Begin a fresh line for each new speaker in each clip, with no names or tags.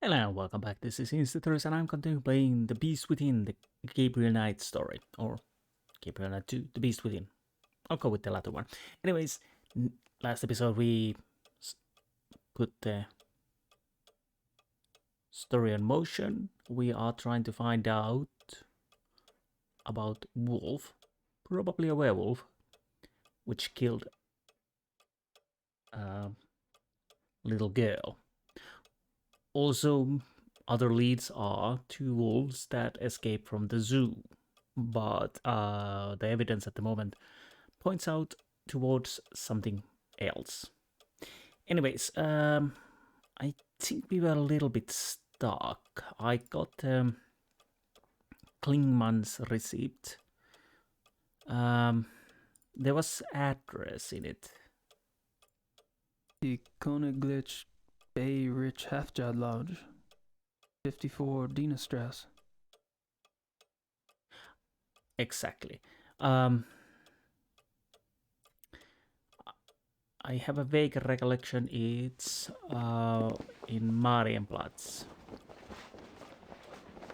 Hello and welcome back. This is Insti and I'm continuing playing The Beast Within, the Gabriel Knight story. Or Gabriel Knight II, The Beast Within. I'll go with the latter one. Anyways, last episode we put the story in motion. We are trying to find out about wolf, probably a werewolf, which killed a little girl. Also, other leads are two wolves that escaped from the zoo, but the evidence at the moment points out towards something else. Anyways, I think we were a little bit stuck. I got Klingman's receipt. There was address in it.
The Königlich Bay Rich Halfjad Lodge, 54 Dienastrasse.
Exactly. I have a vague recollection it's in Marienplatz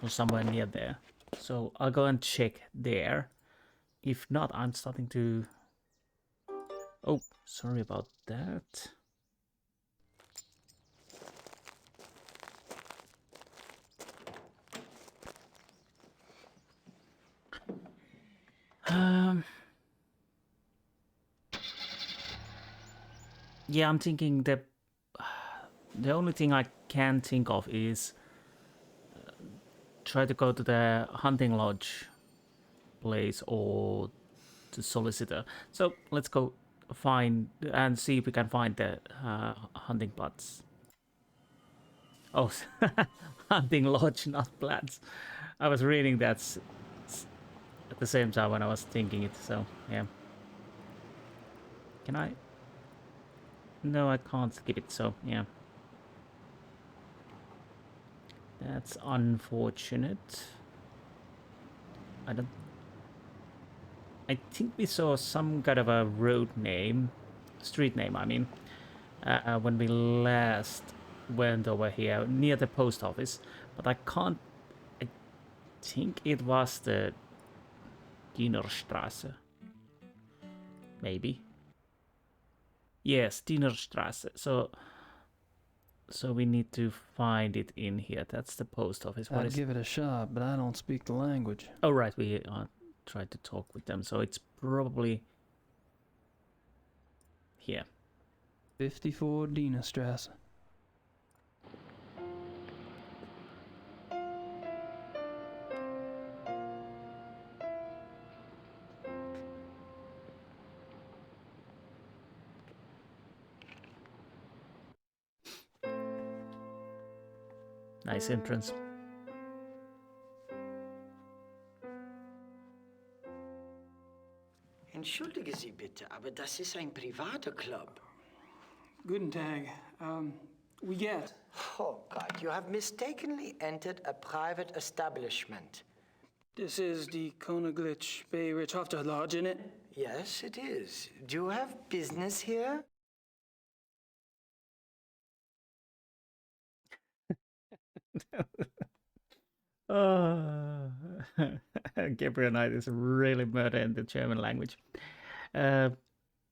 or somewhere near there. So I'll go and check there. If not, I'm starting to... Oh, sorry about that. Yeah, I'm thinking that the only thing I can think of is try to go to the hunting lodge place or the solicitor. So let's go find and see if we can find the hunting plots. Oh, hunting lodge, not plats. I was reading that at the same time when I was thinking it, so yeah. Can I? No, I can't skip it, so yeah. That's unfortunate. I think we saw some kind of a road name, street name, I mean, when we last went over here near the post office, but I think it was the Dienerstrasse. Maybe. Yes, Dienerstrasse. So we need to find it in here. That's the post office.
I'd give it a shot, but I don't speak the language.
Oh, right. We tried to talk with them, so it's probably here.
54 Dienastrasse.
Nice entrance.
Entschuldige Sie bitte, aber das ist ein privater Club.
Guten Tag. We get.
Oh God, you have mistakenly entered a private establishment.
This is the Königlich Bay Rich Halfjad Lodge, isn't it?
Yes, it is. Do you have business here?
Oh, Gabriel Knight is really murdering the German language. And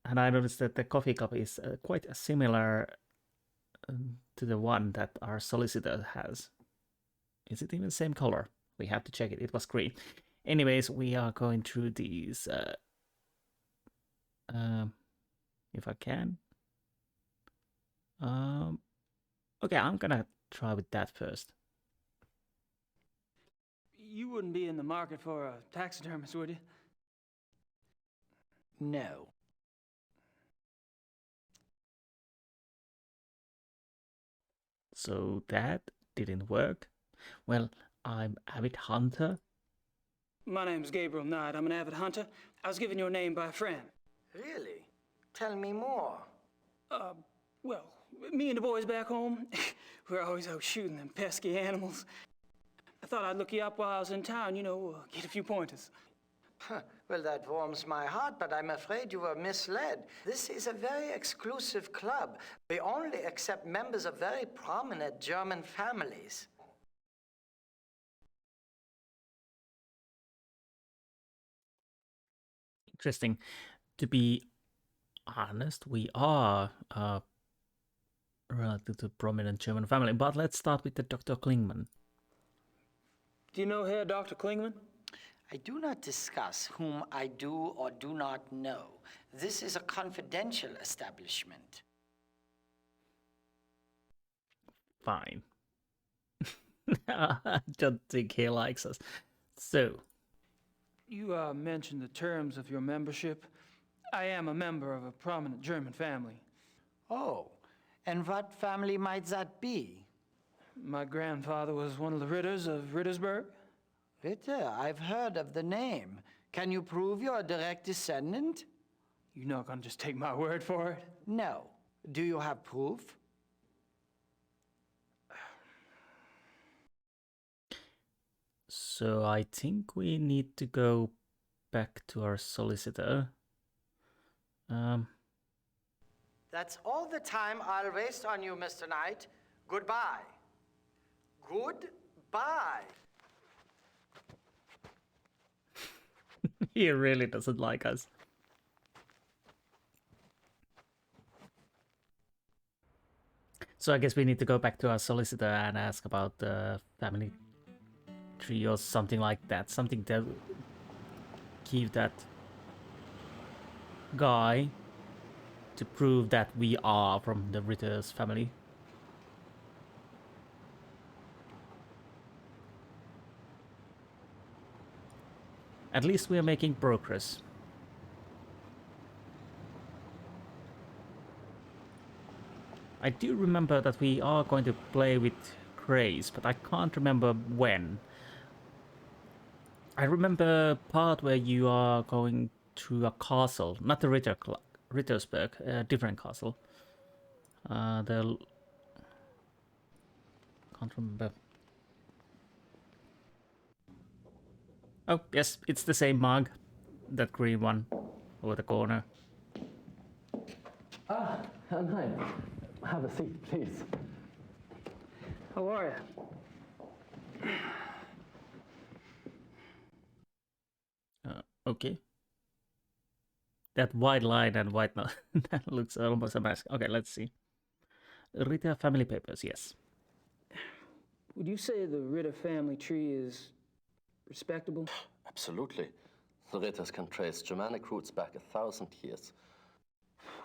I noticed that the coffee cup is quite similar to the one that our solicitor has. Is it even the same color? We have to check it. It was green. Anyways, we are going through these. If I can. Okay, I'm gonna try with that first.
You wouldn't be in the market for a taxidermist, would you?
No.
So that didn't work. Well, I'm avid hunter.
My name's Gabriel Knight. I'm an avid hunter. I was given your name by a friend.
Really? Tell me more.
Well, me and the boys back home, we're always out shooting them pesky animals. I thought I'd look you up while I was in town, get a few pointers.
Well, that warms my heart, but I'm afraid you were misled. This is a very exclusive club. We only accept members of very prominent German families.
Interesting. To be honest, we are relative to prominent German family, but let's start with the Dr. Klingman.
Do you know Herr Dr. Klingman?
I do not discuss whom I do or do not know. This is a confidential establishment.
Fine. I don't think he likes us. So,
You mentioned the terms of your membership. I am a member of a prominent German family.
Oh, and what family might that be?
My grandfather was one of the Ritters of Rittersberg.
Ritter, I've heard of the name. Can you prove you're a direct descendant?
You're not gonna just take my word for it?
No. Do you have proof?
so I think we need to go back to our solicitor.
That's all the time I'll waste on you, Mr. Knight. Goodbye. Goodbye.
He really doesn't like us. So I guess we need to go back to our solicitor and ask about the family tree or something like that. Something to give that guy to prove that we are from the Ritter's family. At least we are making progress. I do remember that we are going to play with Grace, but I can't remember when. I remember part where you are going to a castle, not the Rittersberg, a different castle. The can't remember. Oh yes, it's the same mug, that green one over the corner.
Ah, hi. Have a seat, please.
How are you?
Okay. That white line and white that looks almost a mask. Okay, let's see. Ritter family papers, yes.
Would you say the Ritter family tree is respectable?
Absolutely. The Ritters can trace Germanic roots back 1,000 years.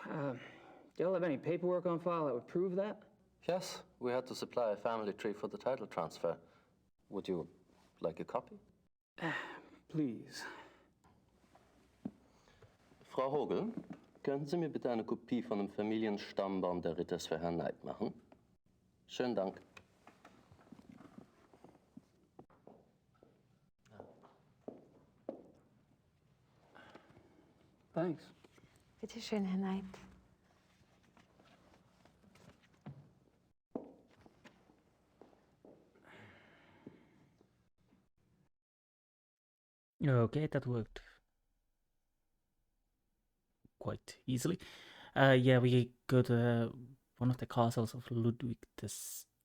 Do y'all have any paperwork on file that would prove that?
Yes, we had to supply a family tree for the title transfer. Would you like a copy?
Please.
Frau Hogel, könnten Sie mir bitte eine Kopie von dem Familienstammbaum der Ritters für Herrn Knight machen? Schönen Dank.
Thanks.
Bitte schön, Herr Knight.
Okay, that worked quite easily. Yeah, we go to one of the castles of Ludwig II,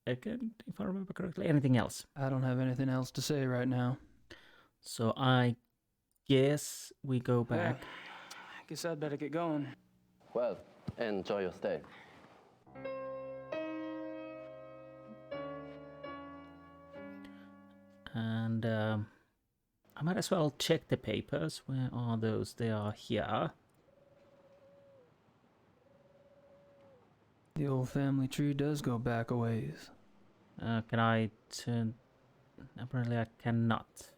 if I remember correctly. Anything else?
I don't have anything else to say right now.
So I guess we go back.
I guess I'd better get going.
Well, enjoy your stay.
And I might as well check the papers. Where are those? They are here.
The old family tree does go back a ways.
Can I turn? Apparently I cannot.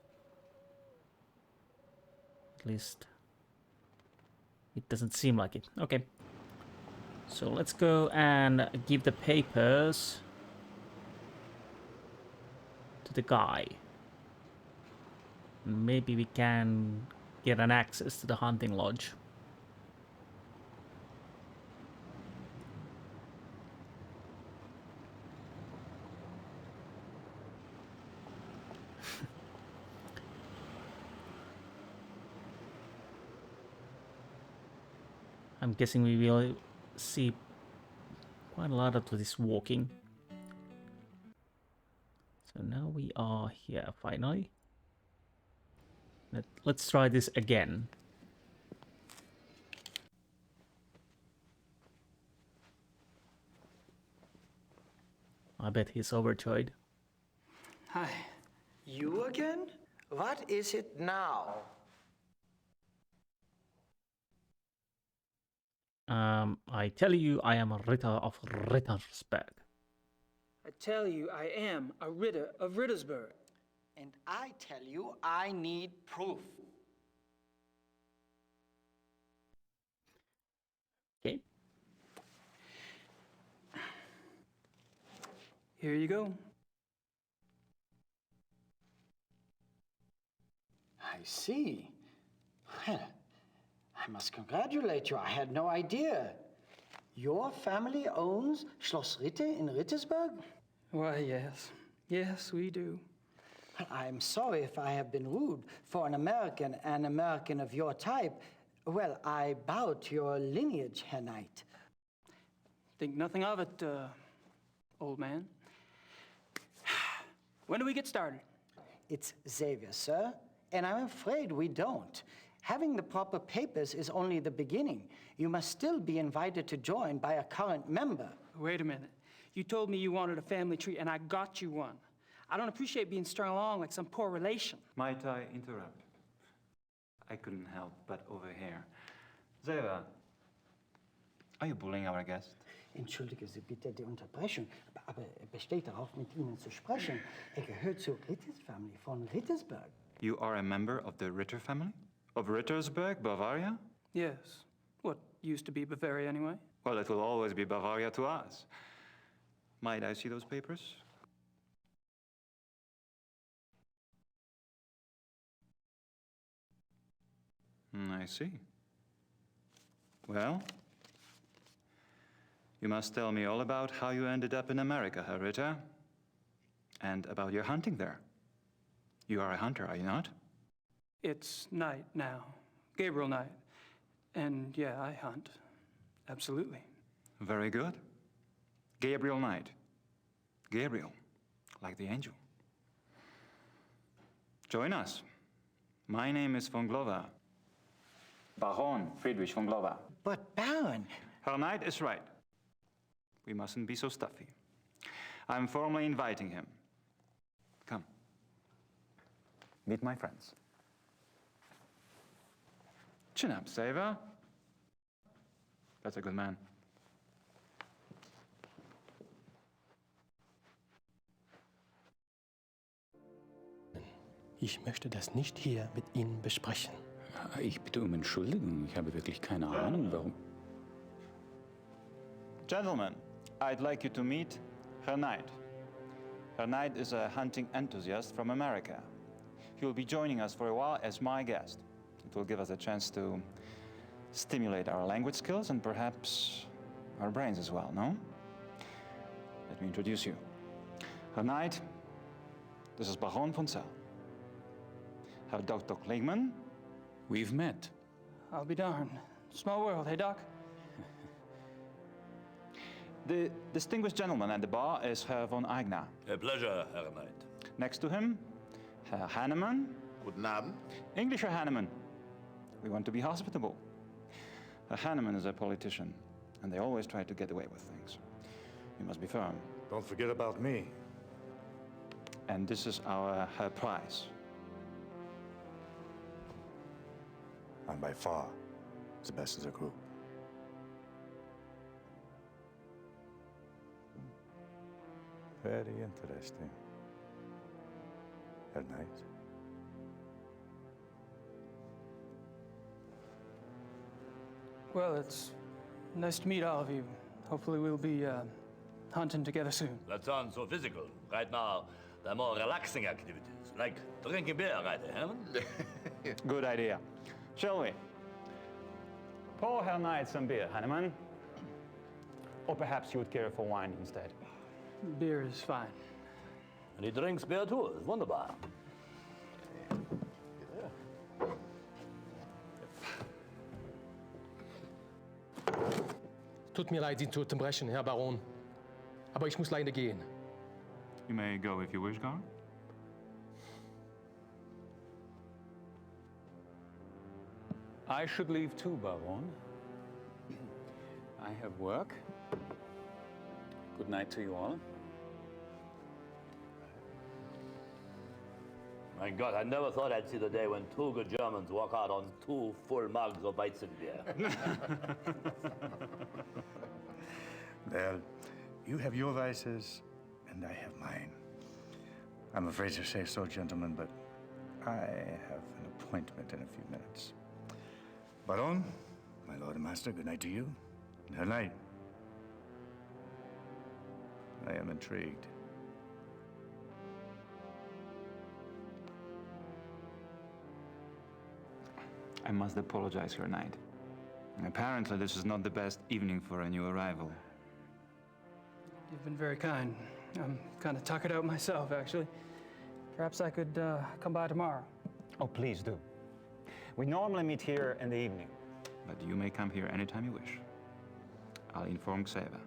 At least it doesn't seem like it. Okay. So let's go and give the papers to the guy. Maybe we can get an access to the hunting lodge. I'm guessing we will see quite a lot of this walking. So now we are here, finally. Let's try this again. I bet he's overjoyed.
Hi.
You again? What is it now?
I tell you, I am a Ritter of Rittersberg.
I tell you, I am a Ritter of Rittersberg.
And I tell you, I need proof.
Okay.
Here you go.
I see. Well, I must congratulate you. I had no idea. Your family owns Schloss Ritter in Rittersberg?
Why, yes. Yes, we do.
Well, I'm sorry if I have been rude. For an American of your type, well, I bow to your lineage, Herr Knight.
Think nothing of it, old man. When do we get started?
It's Xavier, sir, and I'm afraid we don't. Having the proper papers is only the beginning. You must still be invited to join by a current member.
Wait a minute. You told me you wanted a family tree, and I got you one. I don't appreciate being strung along like some poor relation.
Might I interrupt? I couldn't help but overhear. Sarah, are you bullying our guest?
Entschuldige Sie bitte die Unterbrechung, aber er besteht darauf, mit Ihnen zu sprechen. Er gehört zur Ritters Family von Rittersberg.
You are a member of the Ritter family? Of Rittersberg, Bavaria?
Yes. What used to be Bavaria, anyway?
Well, it will always be Bavaria to us. Might I see those papers? I see. Well, you must tell me all about how you ended up in America, Herr Ritter, and about your hunting there. You are a hunter, are you not?
It's Knight now. Gabriel Knight. And yeah, I hunt. Absolutely.
Very good. Gabriel Knight. Gabriel, like the angel. Join us. My name is von Glover. Baron Friedrich von Glover.
But Baron,
Herr Knight is right. We mustn't be so stuffy. I'm formally inviting him. Come. Meet my friends. Chin up, Saver. That's a good man.
Ich möchte das nicht hier mit Ihnen besprechen.
Ich bitte um Entschuldigung, ich habe wirklich keine Ahnung, warum.
Gentlemen, I'd like you to meet Herr Knight. Herr Knight is a hunting enthusiast from America. He will be joining us for a while as my guest. It will give us a chance to stimulate our language skills and perhaps our brains as well, no? Let me introduce you. Herr Knight, this is Baron von Zell. Herr Dr. Klingman.
We've met.
I'll be darned. Small world, hey, Doc?
The distinguished gentleman at the bar is Herr von Eigner.
A pleasure, Herr Knight.
Next to him, Herr Hannemann.
Guten Abend.
English Herr Hannemann. We want to be hospitable. Herr Hannemann is a politician, and they always try to get away with things. You must be firm.
Don't forget about me.
And this is our Herr Price.
I'm by far the best of the group. Very interesting. Herr Knight.
Well, it's nice to meet all of you. Hopefully we'll be hunting together soon.
That sounds so physical. Right now, there are more relaxing activities, like drinking beer, right, Herman?
Good idea. Shall we? Pour Herr Knight some beer, Hannemann. Or perhaps you would care for wine instead.
Beer is fine.
And he drinks beer too. It's wunderbar.
Tut mir leid, Sie zu unterbrechen, Herr Baron. Aber ich muss leider gehen.
You may go if you wish, Gar.
I should leave too, Baron. I have work. Good night to you all.
My God, I never thought I'd see the day when two good Germans walk out on 2 full mugs of Weizenbier.
Well, you have your vices, and I have mine. I'm afraid to say so, gentlemen, but I have an appointment in a few minutes. Baron, my lord and master, good night to you. Good night. I am intrigued.
I must apologize, Her Knight. Apparently, this is not the best evening for a new arrival.
You've been very kind. I'm kind of tuckered out myself, actually. Perhaps I could come by tomorrow.
Oh, please do. We normally meet here in the evening. But you may come here anytime you wish. I'll inform Xaver.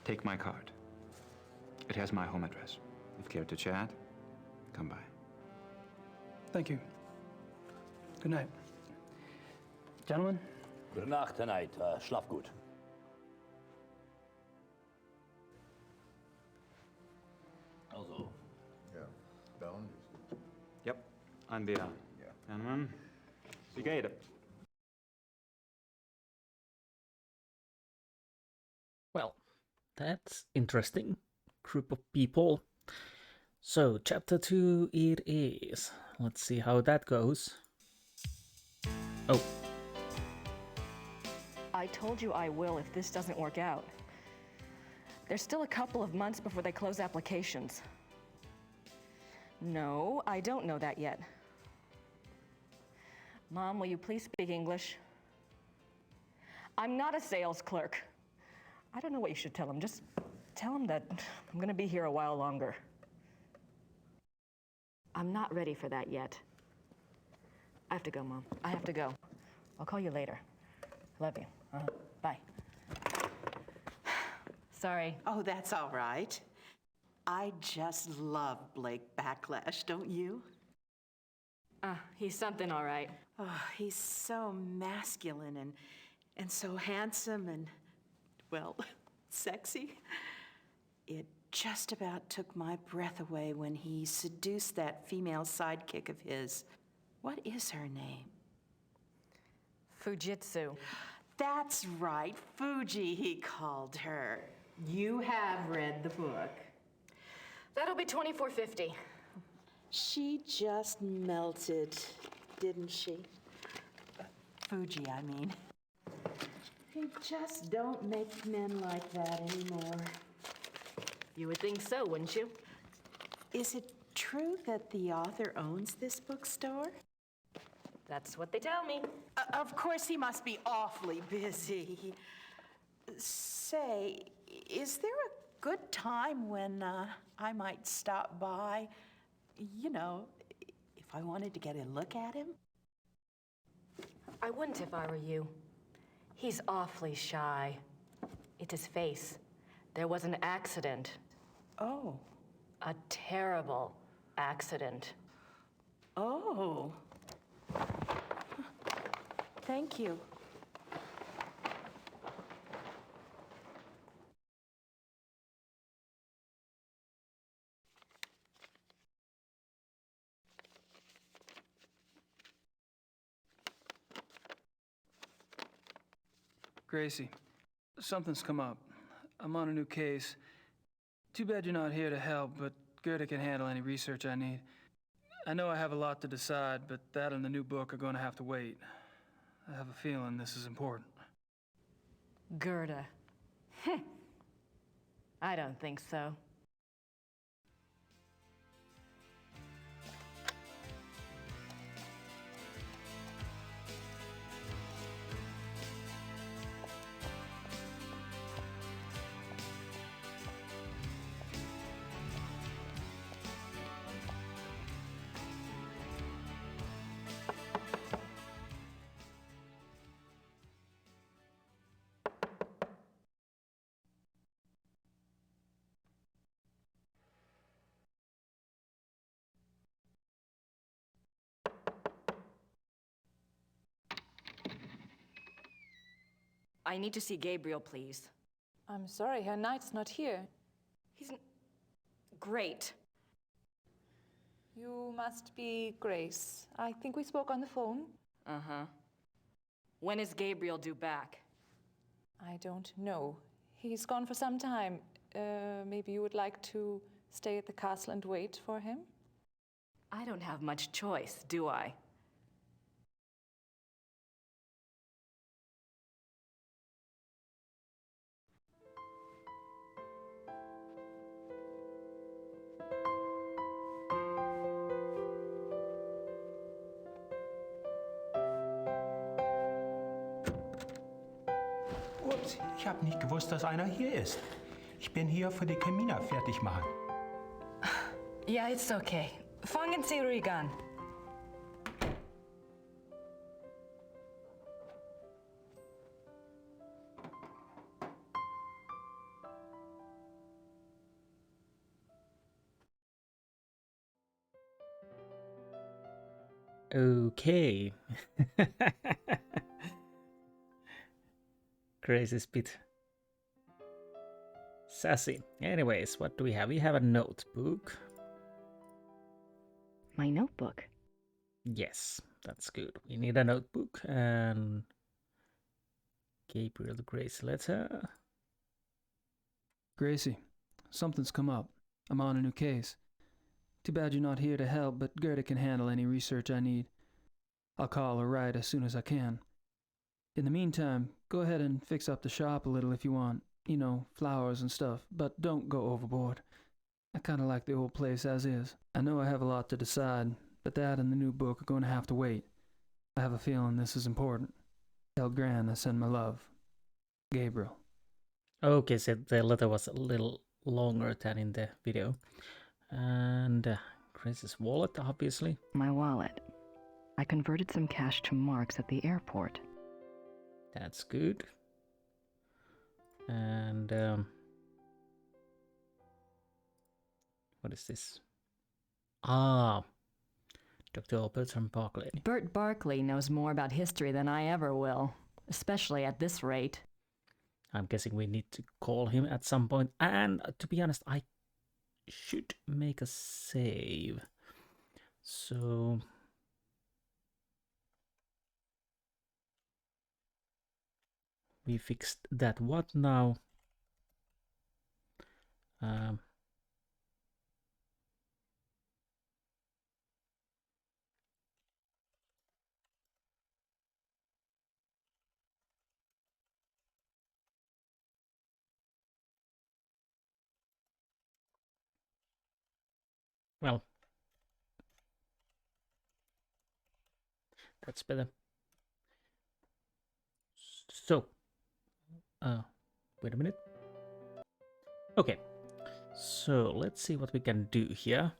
Take my card. It has my home address. If you care to chat, come by.
Thank you. Good night. Gentlemen?
Gute Nacht tonight. Schlaf gut. Also.
Ja, Baron.
Yep, I'm the gentlemen. Wie geht es?
Well, that's interesting. Group of people. So, chapter 2 it is. Let's see how that goes. Oh.
I told you I will if this doesn't work out. There's still a couple of months before they close applications. No, I don't know that yet. Mom, will you please speak English? I'm not a sales clerk. I don't know what you should tell him. Just tell him that I'm going to be here a while longer. I'm not ready for that yet. I have to go, Mom. I have to go. I'll call you later. Love you. Bye. Sorry.
Oh, that's all right. I just love Blake Backlash, don't you?
He's something, all right.
Oh, he's so masculine and so handsome and, well, sexy. It just about took my breath away when he seduced that female sidekick of his. What is her name?
Fujitsu.
That's right, Fuji, he called her. You have read the book.
That'll be $24.50.
She just melted, didn't she? Fuji, I mean. They just don't make men like that anymore.
You would think so, wouldn't you?
Is it true that the author owns this bookstore?
That's what they tell me.
Of course, he must be awfully busy. Say, is there a good time when I might stop by? You know, if I wanted to get a look at him?
I wouldn't if I were you. He's awfully shy. It's his face. There was an accident.
Oh.
A terrible accident.
Oh. Thank you.
Gracie, something's come up. I'm on a new case. Too bad you're not here to help, but Gerda can handle any research I need. I know I have a lot to decide, but that and the new book are going to have to wait. I have a feeling this is important.
Gerda. I don't think so. I need to see Gabriel, please.
I'm sorry, Herr Knight's not here.
He's great.
You must be Grace. I think we spoke on the phone.
Uh-huh. When is Gabriel due back?
I don't know. He's gone for some time. Maybe you would like to stay at the castle and wait for him?
I don't have much choice, do I?
Ups, ich habe nicht gewusst, dass einer hier ist. Ich bin hier für die Kamina fertig machen.
Yeah, it's okay. Fangen Sie ruhig an.
Okay. Grace is a bit sassy. Anyways, what do we have? We have a notebook.
My notebook.
Yes, that's good. We need a notebook and Gabriel Grace letter.
Gracie, something's come up. I'm on a new case. Too bad you're not here to help, but Gerda can handle any research I need. I'll call or write as soon as I can. In the meantime, go ahead and fix up the shop a little if you want. You know, flowers and stuff, but don't go overboard. I kind of like the old place as is. I know I have a lot to decide, but that and the new book are going to have to wait. I have a feeling this is important. Tell Gran I send my love. Gabriel.
Okay, so the letter was a little longer than in the video. And Grace's wallet, obviously.
My wallet. I converted some cash to marks at the airport.
That's good. And what is this? Ah, Dr. Bertram Barkley.
Bert Barkley knows more about history than I ever will, especially at this rate.
I'm guessing we need to call him at some point. And to be honest, I should make a save. So we fixed that. What now? Well, that's better. So, wait a minute. Okay, so let's see what we can do here.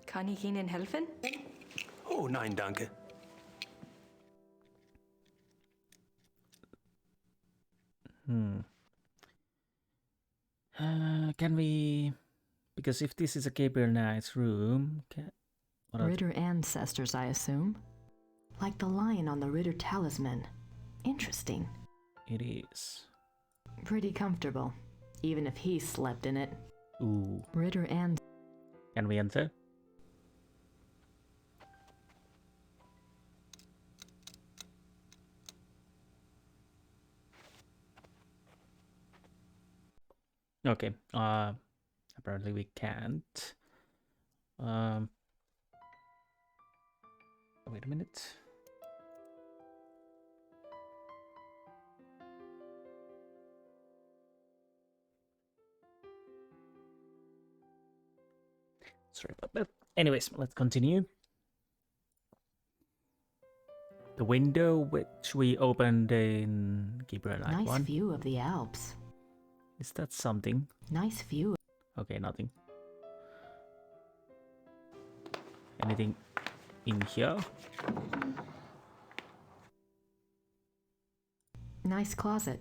Kann ich Ihnen helfen?
Oh, nein, danke.
Can we... Because if this is a Gabriel Knight's room...
Ritter ancestors, I assume. Like the lion on the Ritter talisman. Interesting.
It is.
Pretty comfortable, even if he slept in it.
Ooh.
Ritter and...
Can we enter? Okay, apparently we can't. Wait a minute. Sorry about that. Anyways, let's continue. The window which we opened in Gabriel Knight
Nice
1.
view of the Alps.
Is that something?
Nice view.
Okay, nothing. Anything in here?
Nice closet.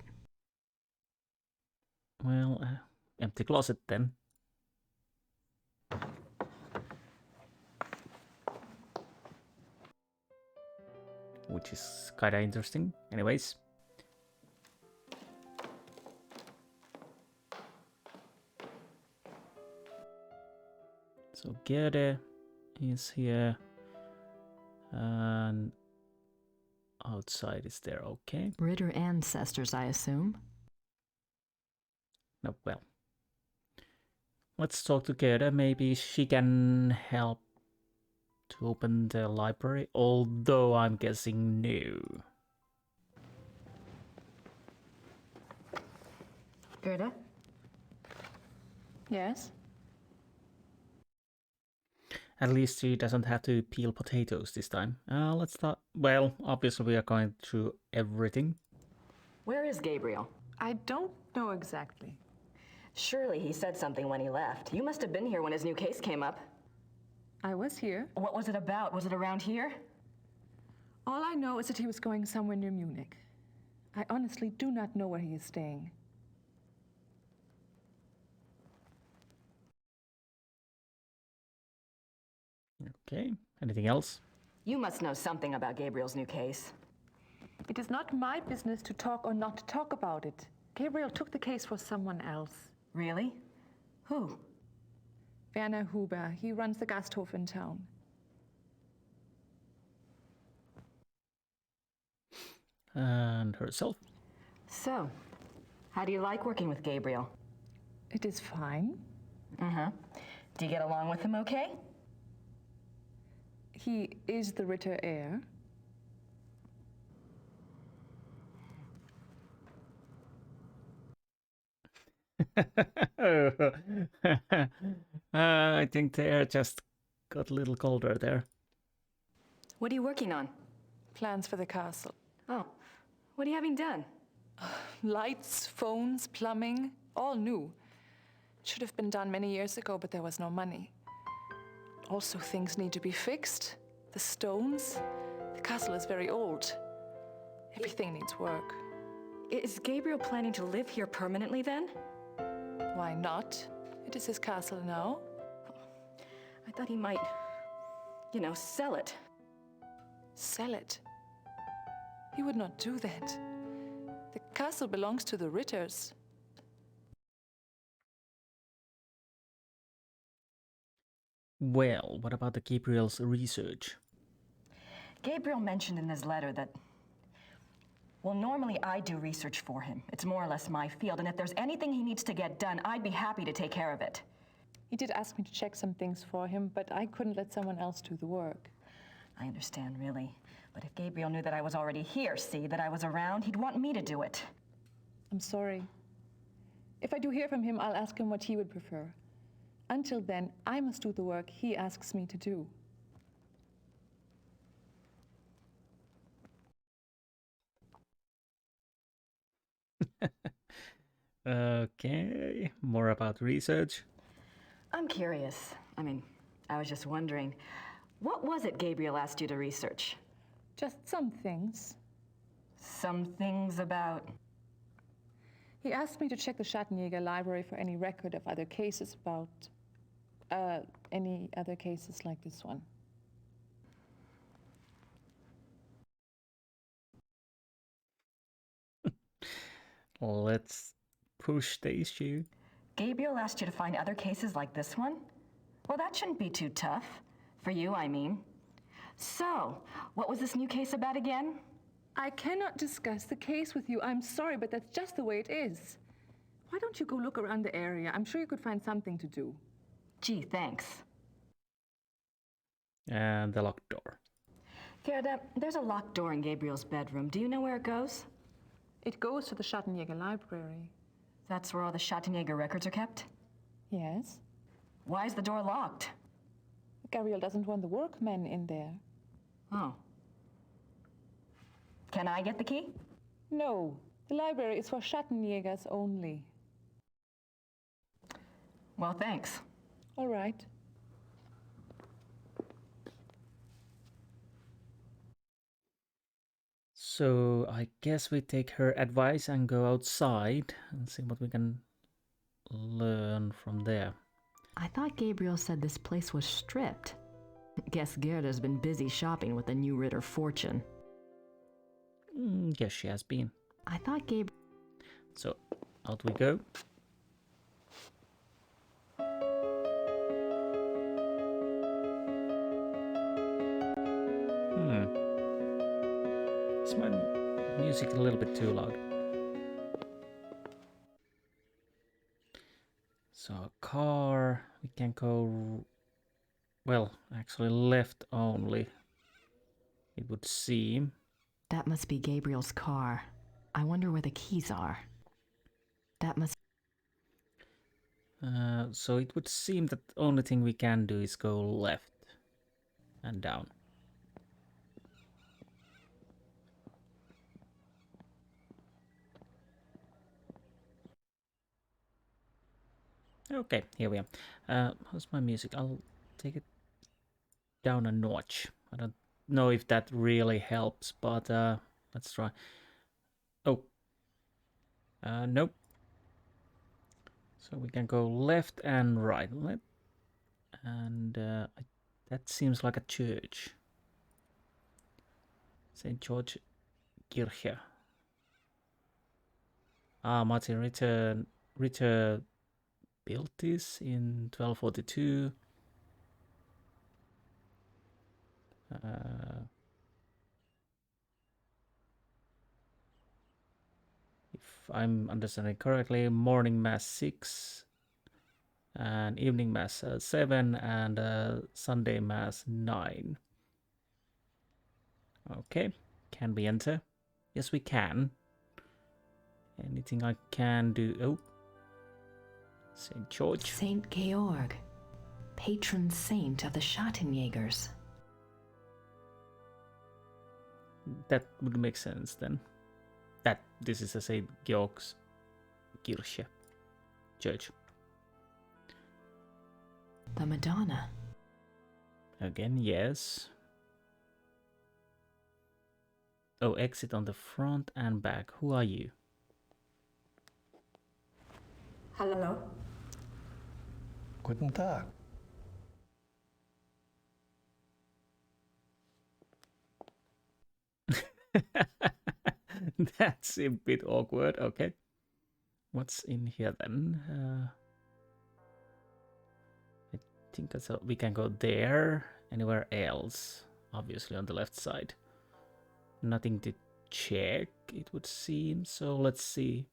Well, empty closet then. which is kind of interesting. Anyways. So Gerde is here. And outside is there, okay.
Ritter ancestors, I assume.
No, well. Let's talk to Gerda. Maybe she can help to open the library, although I'm guessing no.
Gerda?
Yes?
At least she doesn't have to peel potatoes this time. Let's start. Well, obviously we are going through everything.
Where is Gabriel?
I don't know exactly.
Surely he said something when he left. You must have been here when his new case came up.
I was here.
What was it about? Was it around here?
All I know is that he was going somewhere near Munich. I honestly do not know where he is staying.
Okay, anything else?
You must know something about Gabriel's new case.
It is not my business to talk or not to talk about it. Gabriel took the case for someone else.
Really? Who?
Werner Huber. He runs the Gasthof in town.
And herself.
So, how do you like working with Gabriel?
It is fine.
Uh-huh. Do you get along with him okay?
He is the Ritter heir.
I think the air just got a little colder there.
What are you working on?
Plans for the castle.
Oh, what are you having done?
Lights, phones, plumbing, all new. Should have been done many years ago, but there was no money. Also, things need to be fixed. The stones. The castle is very old. Everything needs work.
Is Gabriel planning to live here permanently then?
Why not? It is his castle now.
I thought he might, sell it.
Sell it? He would not do that. The castle belongs to the Ritters.
Well, what about the Gabriel's research?
Gabriel mentioned in his letter that, well, normally I do research for him. It's more or less my field, and if there's anything he needs to get done, I'd be happy to take care of it.
He did ask me to check some things for him, but I couldn't let someone else do the work.
I understand, really. But if Gabriel knew that I was already here, that I was around, he'd want me to do it.
I'm sorry. If I do hear from him, I'll ask him what he would prefer. Until then, I must do the work he asks me to do.
Okay, more about research.
I'm curious. I was just wondering, what was it Gabriel asked you to research?
Just some things.
Some things about?
He asked me to check the Schattenjäger library for any record of other cases about, any other cases like this one.
Let's push the issue.
Gabriel asked you to find other cases like this one? Well, that shouldn't be too tough. For you, I mean. So, what was this new case about again?
I cannot discuss the case with you. I'm sorry, but that's just the way it is. Why don't you go look around the area? I'm sure you could find something to do.
Gee, thanks.
And the locked door.
Gerda, there's a locked door in Gabriel's bedroom. Do you know where it goes?
It goes to the Shattenjäger library.
That's where all the Shattenjäger records are kept?
Yes.
Why is the door locked?
Gabriel doesn't want the workmen in there.
Oh. Can I get the key?
No. The library is for Schattenjägers only.
Well, thanks.
All right.
So I guess we take her advice and go outside and see what we can learn from there.
I thought Gabriel said this place was stripped. Guess Gerda's been busy shopping with the new Ritter fortune.
Yes, she has been.
I thought Gabriel...
So, out we go. Is my music a little bit too loud? So, car, we can go, well, actually left only, it would seem.
That must be Gabriel's car. I wonder where the keys are. That must...
So it would seem that the only thing we can do is go left and down. Okay, here we are. How's my music? I'll take it down a notch. I don't know if that really helps, but let's try. Oh. Nope. So we can go left and right. And that seems like a church. St. George Kirche. Martin Ritter built this in 1242. If I'm understanding correctly, morning mass 6 and evening mass 7 and Sunday mass 9. Okay, can we enter? Yes, we can. Anything I can do? Oh, St. George.
Saint Georg, patron saint of the Schattenjägers.
That would make sense then. That this is a St. Georg's Kirche, church.
The Madonna.
Again, yes. Oh, exit on the front and back. Who are you?
Hello.
Guten Tag.
That's a bit awkward. Okay. What's in here then? I think that's how we can go there. Anywhere else? Obviously on the left side. Nothing to check, it would seem. So let's see.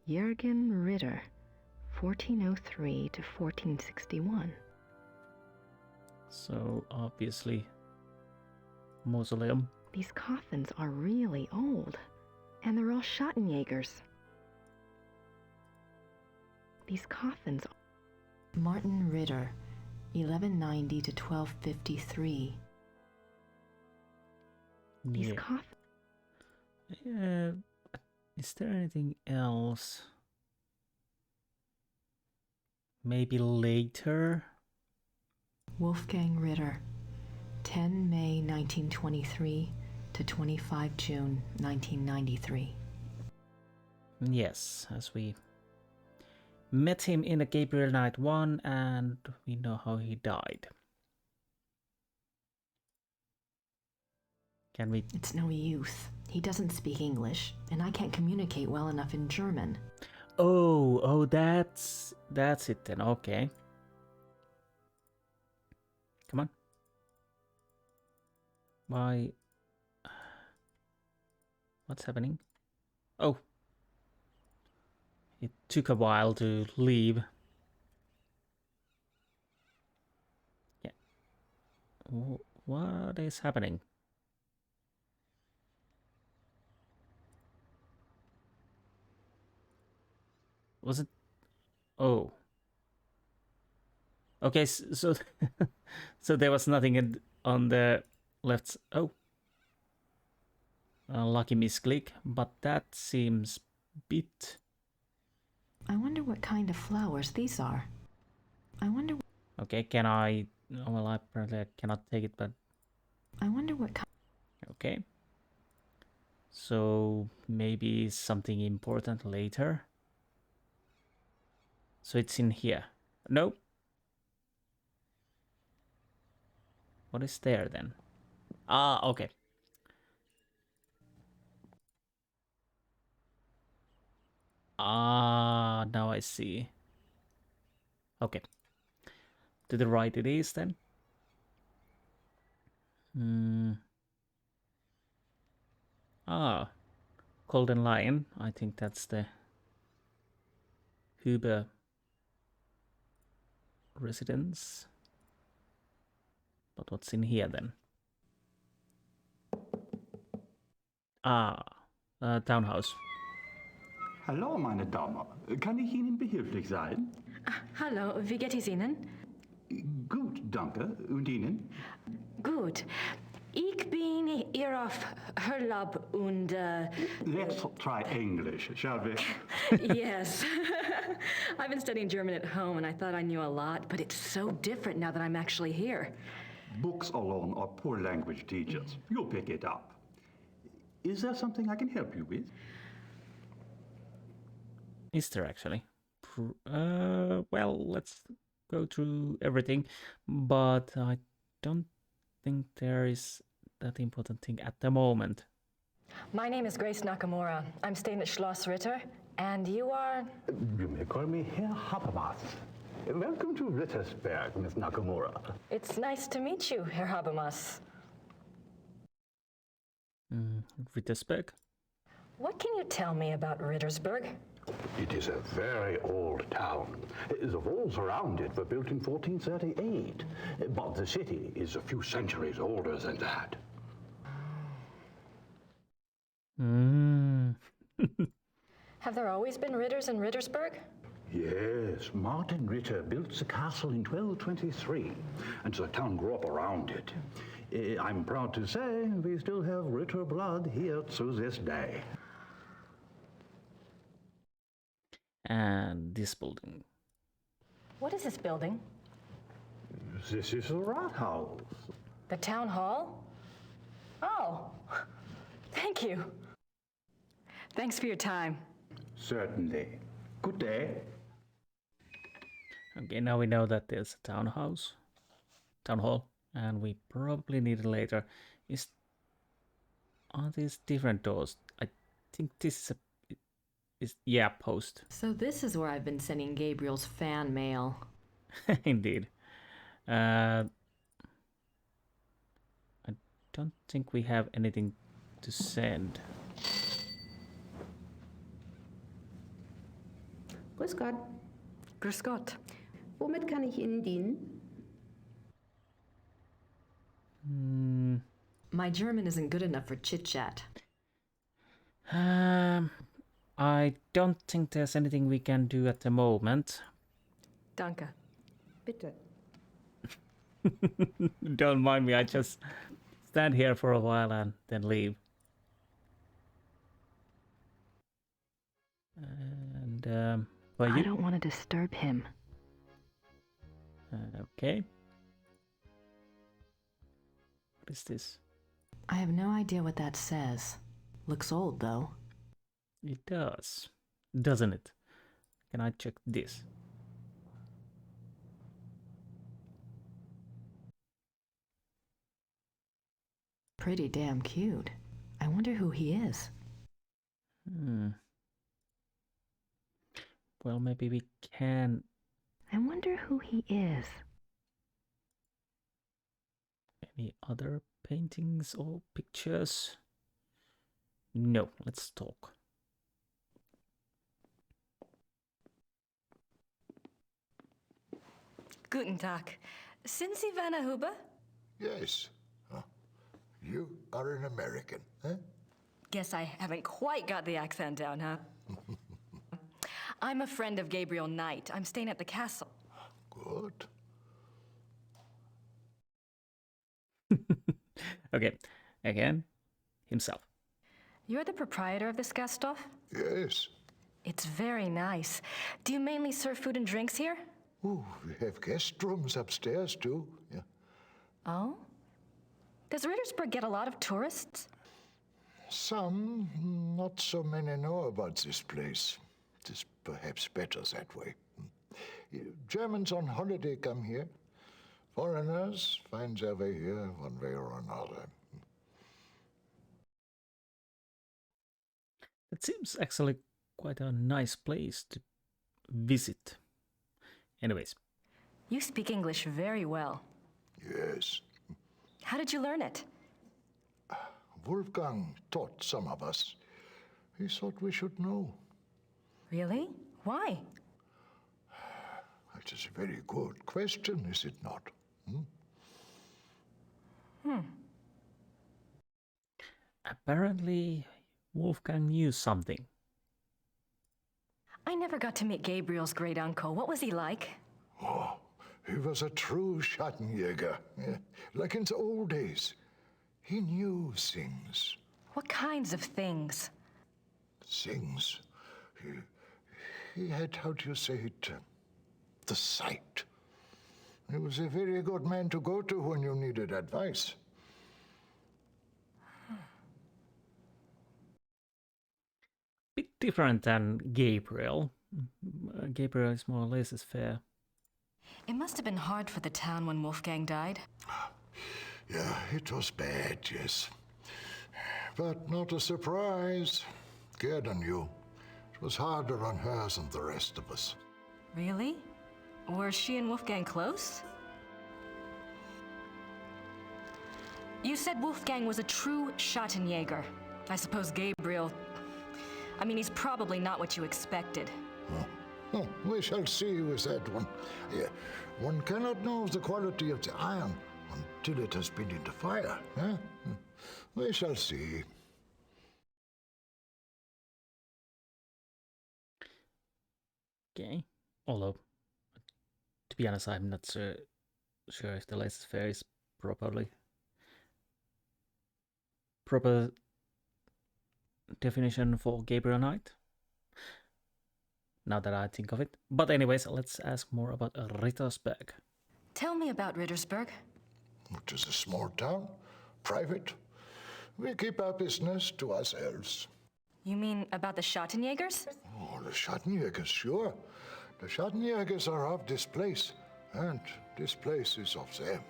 Jürgen Ritter, 1403 to 1461.
So obviously mausoleum.
These coffins are really old, and they're all Schattenjägers. These coffins... Martin Ritter, 1190 to 1253. These coffins...
Is there anything else? Maybe later?
Wolfgang Ritter, 10 May 1923 to 25 June 1993.
Yes, as we met him in a Gabriel Knight I and we know how he died. Can we...
It's no use. He doesn't speak English, and I can't communicate well enough in German.
Oh, that's it then. Okay. Come on. Why? What's happening? Oh. It took a while to leave. Yeah. What is happening? Was it? Oh. Okay, so so there was nothing on the left. Oh. Lucky misclick, but that seems bit...
I wonder what kind of flowers these are. I wonder...
Okay, can I... Well, apparently I cannot take it, but...
I wonder what kind...
Okay. So, maybe something important later. So it's in here. No. What is there then? Ah, okay. Ah, now I see. Okay. To the right it is then. Ah, Golden Lion. I think that's the Huber residence. But what's in here then? Ah, townhouse.
Hallo, meine Dame. Kann ich Ihnen behilflich sein?
Hallo, wie geht es Ihnen?
Gut, danke. Und Ihnen?
Gut. Ich bin hier auf Urlaub und...
Let's try English, shall we?
Yes. I've been studying German at home and I thought I knew a lot, but it's so different now that I'm actually here.
Books alone are poor language teachers. You'll pick it up. Is there something I can help you with?
Is there actually? Well, let's go through everything, but I don't think there is that important thing at the moment.
My name is Grace Nakimura. I'm staying at Schloss Ritter, and you are...
You may call me Herr Habermas. Welcome to Rittersberg, Miss Nakamura.
It's nice to meet you, Herr Habermas.
Rittersberg?
What can you tell me about Rittersberg?
It is a very old town. The walls around it were built in 1438, but the city is a few centuries older than that.
Have there always been Ritters in Rittersberg?
Yes, Martin Ritter built the castle in 1223, and the town grew up around it. I'm proud to say we still have Ritter blood here to this day.
And this building.
What is this building?
This is the Rathaus.
The town hall? Oh, thank you. Thanks for your time.
Certainly. Good day.
Okay, now we know that there's a town hall, and we probably need it later. Are these different doors? I think this is yeah, post.
So this is where I've been sending Gabriel's fan mail.
Indeed. I don't think we have anything to send.
Grüß Gott.
Grüß Gott.
Womit kann ich Ihnen dienen?
My German isn't good enough for chit-chat.
I don't think there's anything we can do at the moment.
Danke.
Bitte.
Don't mind me, I just stand here for a while and then leave. And, well,
I don't want to disturb him.
Okay. What is this?
I have no idea what that says. Looks old, though.
It does, doesn't it? Can I check this?
Pretty damn cute. I wonder who he is.
Well, maybe we can...
I wonder who he is.
Any other paintings or pictures? No, let's talk.
Guten Tag. Sind Sie Werner Huber?
Yes. You are an American, huh?
Guess I haven't quite got the accent down, huh? I'm a friend of Gabriel Knight. I'm staying at the castle.
Good.
Okay, again, himself.
You're the proprietor of this Gasthof?
Yes.
It's very nice. Do you mainly serve food and drinks here?
Oh, we have guest rooms upstairs, too. Yeah.
Oh? Does Rittersberg get a lot of tourists?
Some, not so many know about this place. It is perhaps better that way. Germans on holiday come here. Foreigners find their way here one way or another.
It seems actually quite a nice place to visit. Anyways.
You speak English very well.
Yes.
How did you learn it?
Wolfgang taught some of us. He thought we should know.
Really? Why?
It is a very good question, is it not?
Apparently, Wolfgang knew something.
I never got to meet Gabriel's great uncle. What was he like?
Oh, he was a true Schattenjäger. Yeah, like in the old days. He knew things.
What kinds of things?
Things? He had, how do you say it, the sight. He was a very good man to go to when you needed advice.
Bit different than Gabriel. Gabriel is more or less as fair.
It must have been hard for the town when Wolfgang died.
Yeah, it was bad, yes. But not a surprise. Gerda knew. It was harder on her than the rest of us.
Really? Were she and Wolfgang close? You said Wolfgang was a true Schattenjäger. I suppose Gabriel... I mean, he's probably not what you expected.
Oh, we shall see with that one. Yeah, one cannot know the quality of the iron until it has been in the fire. Eh? We shall see.
Okay. Although, to be honest, I'm not sure if the laissez-faire is proper definition for Gabriel Knight. Now that I think of it. But anyways, let's ask more about Rittersberg.
Tell me about Rittersberg.
It is a small town, private. We keep our business to ourselves.
You mean about the Schattenjägers?
Oh, the Schattenjägers, sure. The Schattenjägers are of this place, and this place is of them.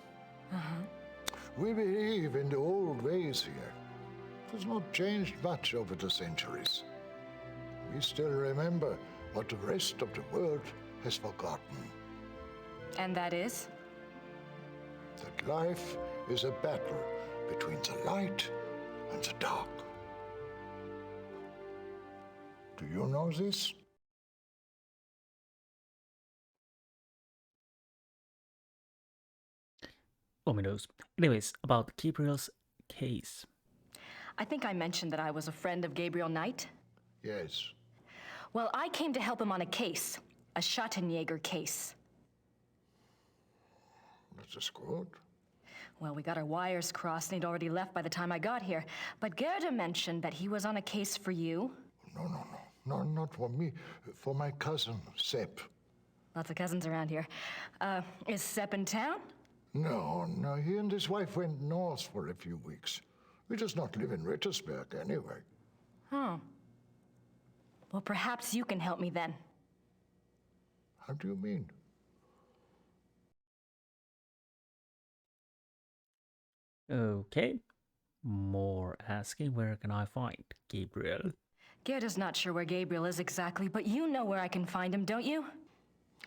We believe in the old ways here. It has not changed much over the centuries. We still remember what the rest of the world has forgotten.
And that is?
That life is a battle between the light and the dark. Do you know this?
Ominous. Anyways, about Gabriel's case.
I think I mentioned that I was a friend of Gabriel Knight.
Yes.
Well, I came to help him on a case. A Shattenjäger case.
That is good.
Well, we got our wires crossed and he'd already left by the time I got here. But Gerda mentioned that he was on a case for you.
No, not for me. For my cousin, Sepp.
Lots of cousins around here. Is Sepp in town?
No, he and his wife went north for a few weeks. He does not live in Rittersberg anyway.
Oh. Well, perhaps you can help me then.
How do you mean?
Okay. More asking, where can I find Gabriel?
Gerda's not sure where Gabriel is exactly, but you know where I can find him, don't you?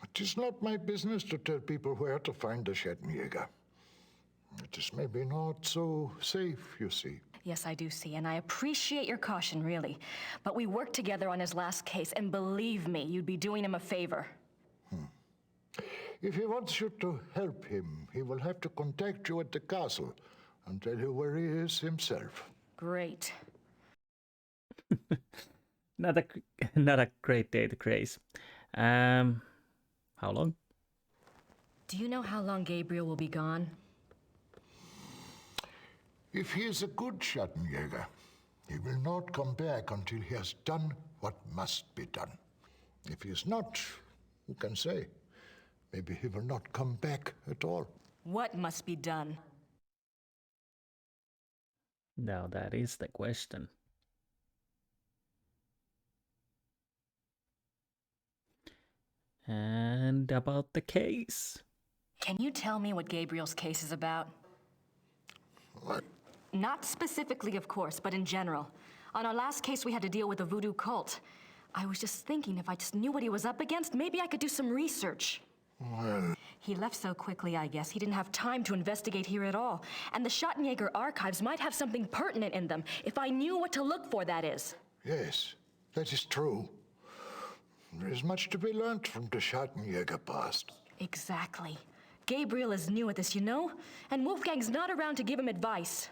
It is not my business to tell people where to find the Shattenjäger. It is maybe not so safe, you see.
Yes, I do see, and I appreciate your caution, really. But we worked together on his last case, and believe me, you'd be doing him a favor.
If he wants you to help him, he will have to contact you at the castle and tell you where he is himself.
Great.
Not a great day to Grace. How long?
Do you know how long Gabriel will be gone?
If he is a good Schattenjäger, he will not come back until he has done what must be done. If he is not, who can say? Maybe he will not come back at all.
What must be done?
Now that is the question. And about the case.
Can you tell me what Gabriel's case is about?
What?
Not specifically, of course, but in general. On our last case, we had to deal with a voodoo cult. I was just thinking if I just knew what he was up against, maybe I could do some research.
Well...
He left so quickly, I guess. He didn't have time to investigate here at all. And the Shattenjäger archives might have something pertinent in them, if I knew what to look for, that is.
Yes, that is true. There is much to be learned from the Shattenjäger past.
Exactly. Gabriel is new at this, you know? And Wolfgang's not around to give him advice.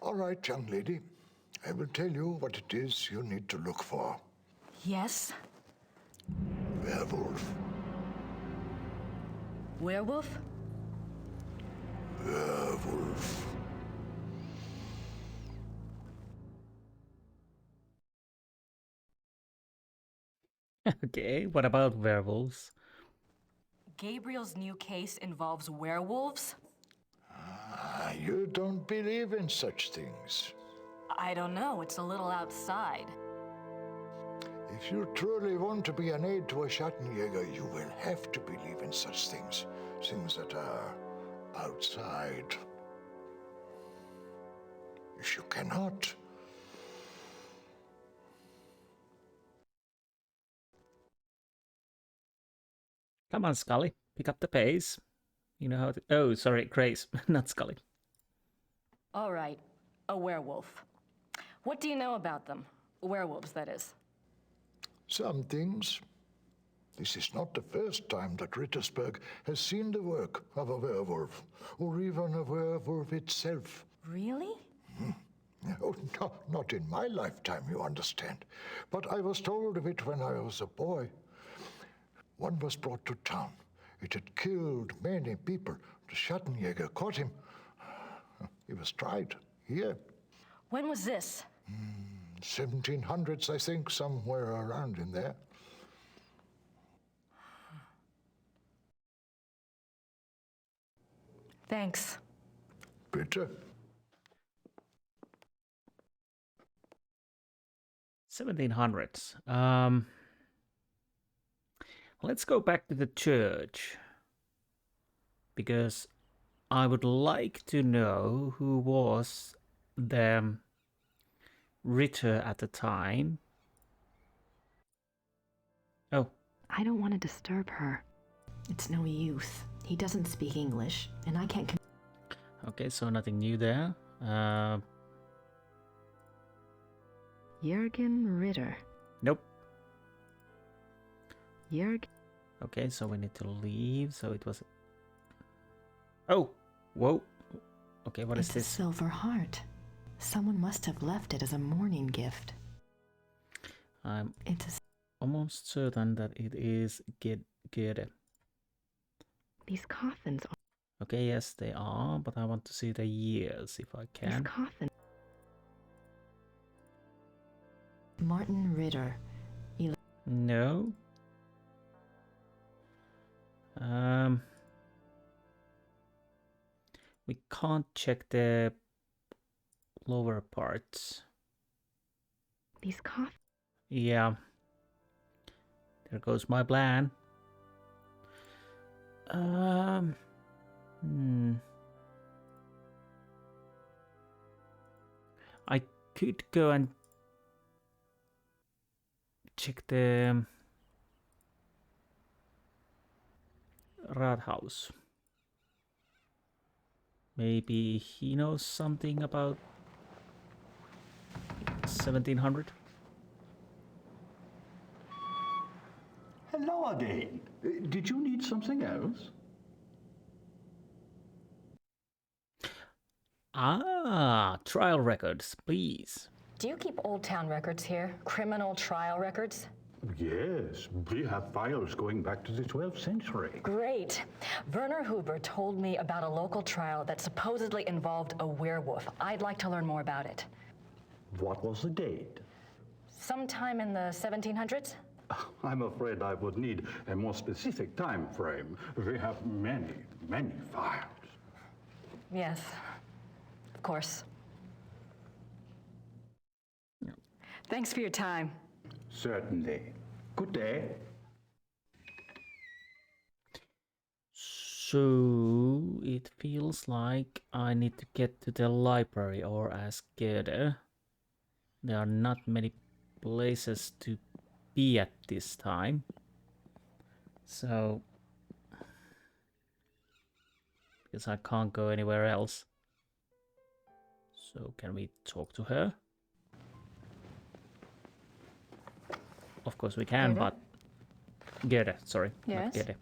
All right, young lady. I will tell you what it is you need to look for.
Yes?
Werewolf.
Werewolf?
Werewolf.
Okay, what about werewolves?
Gabriel's new case involves werewolves?
You don't believe in such things.
I don't know. It's a little outside.
If you truly want to be an aid to a Schattenjäger, you will have to believe in such things. Things that are outside. If you cannot...
Come on, Scully. Pick up the pace. You know how to... Oh, sorry, Grace, not Scully.
All right. A werewolf. What do you know about them? Werewolves, that is.
Some things. This is not the first time that Rittersberg has seen the work of a werewolf, or even a werewolf itself.
Really?
Oh, no, not in my lifetime, you understand. But I was told of it when I was a boy. One was brought to town. It had killed many people. The Schattenjäger caught him. He was tried here.
When was this?
1700s, I think, somewhere around in there.
Thanks.
Bitte.
1700s. Let's go back to the church. Because I would like to know who was the Ritter at the time. Oh.
I don't want to disturb her. It's no use. He doesn't speak English, and I can't...
Okay, so nothing new there.
Jürgen Ritter.
Nope.
Jürgen...
Okay, so we need to leave, so it was... Oh! Whoa! Okay, what is this?
It's a silver heart. Someone must have left it as a mourning gift.
I'm almost certain that it is Goethe.
These coffins are...
Okay, yes, they are, but I want to see the years if I can.
These coffins... Martin Ritter.
No. We can't check the lower parts.
These coffins...
Yeah. There goes my plan. I could go and check the Rathaus. Maybe he knows something about 1700.
Hello again. Did you need something else?
Ah, trial records, please.
Do you keep Old Town records here? Criminal trial records?
Yes, we have files going back to the 12th century.
Great. Werner Huber told me about a local trial that supposedly involved a werewolf. I'd like to learn more about it.
What was the date?
Sometime in the 1700s?
I'm afraid I would need a more specific time frame. We have many, many files.
Yes, of course.
Yeah.
Thanks for your time.
Certainly. Good day.
So it feels like I need to get to the library or ask Gerda. There are not many places to be at this time. So, because I can't go anywhere else. So can we talk to her? Of course we can,
Gerda?
but... Gerda, sorry.
Yes?
Not Gerda.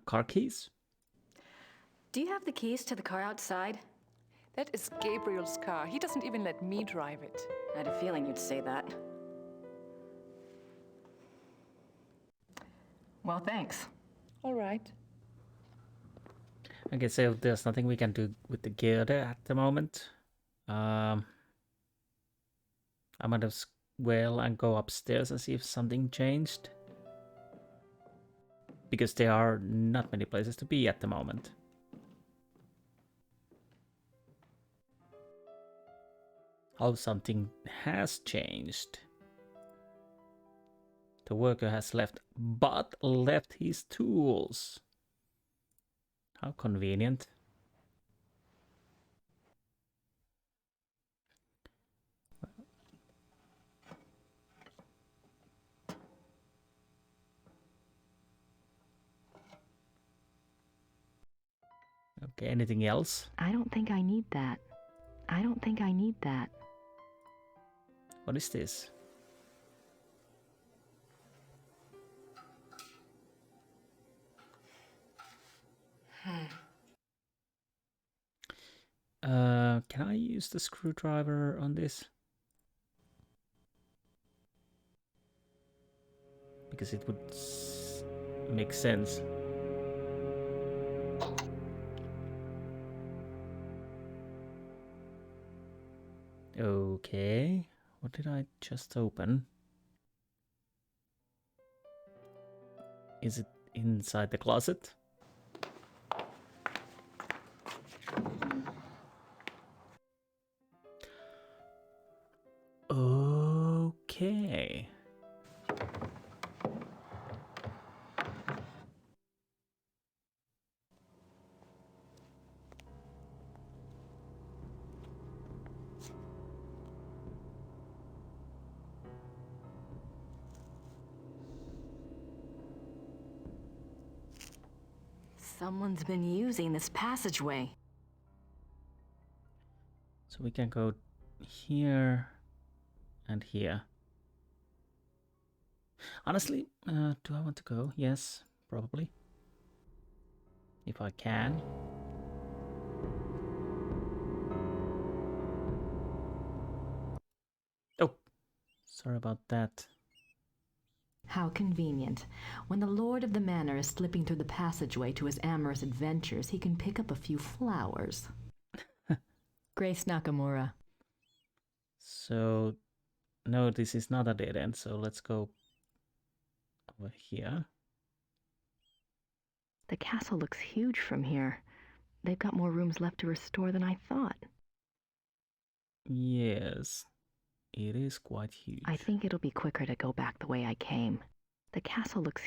Car keys?
Do you have the keys to the car outside?
That is Gabriel's car. He doesn't even let me drive it.
I had a feeling you'd say that. Well, thanks.
All right.
Okay, so there's nothing we can do with the Gerda at the moment. I might as well and go upstairs and see if something changed. Because there are not many places to be at the moment. Oh, something has changed. The worker has left, but left his tools. How convenient. Okay, anything else?
I don't think I need that. I don't think I need that.
What is this? Can I use the screwdriver on this? Because it would make sense. Okay, what did I just open? Is it inside the closet? Okay.
Someone's been using this passageway.
So we can go here and here. Honestly, do I want to go? Yes, probably. If I can. Oh, sorry about that.
How convenient. When the lord of the manor is slipping through the passageway to his amorous adventures, he can pick up a few flowers. Grace Nakimura.
So, no, this is not a dead end, so let's go over here.
The castle looks huge from here. They've got more rooms left to restore than I thought.
Yes, it is quite huge.
I think it'll be quicker to go back the way I came. The castle looks...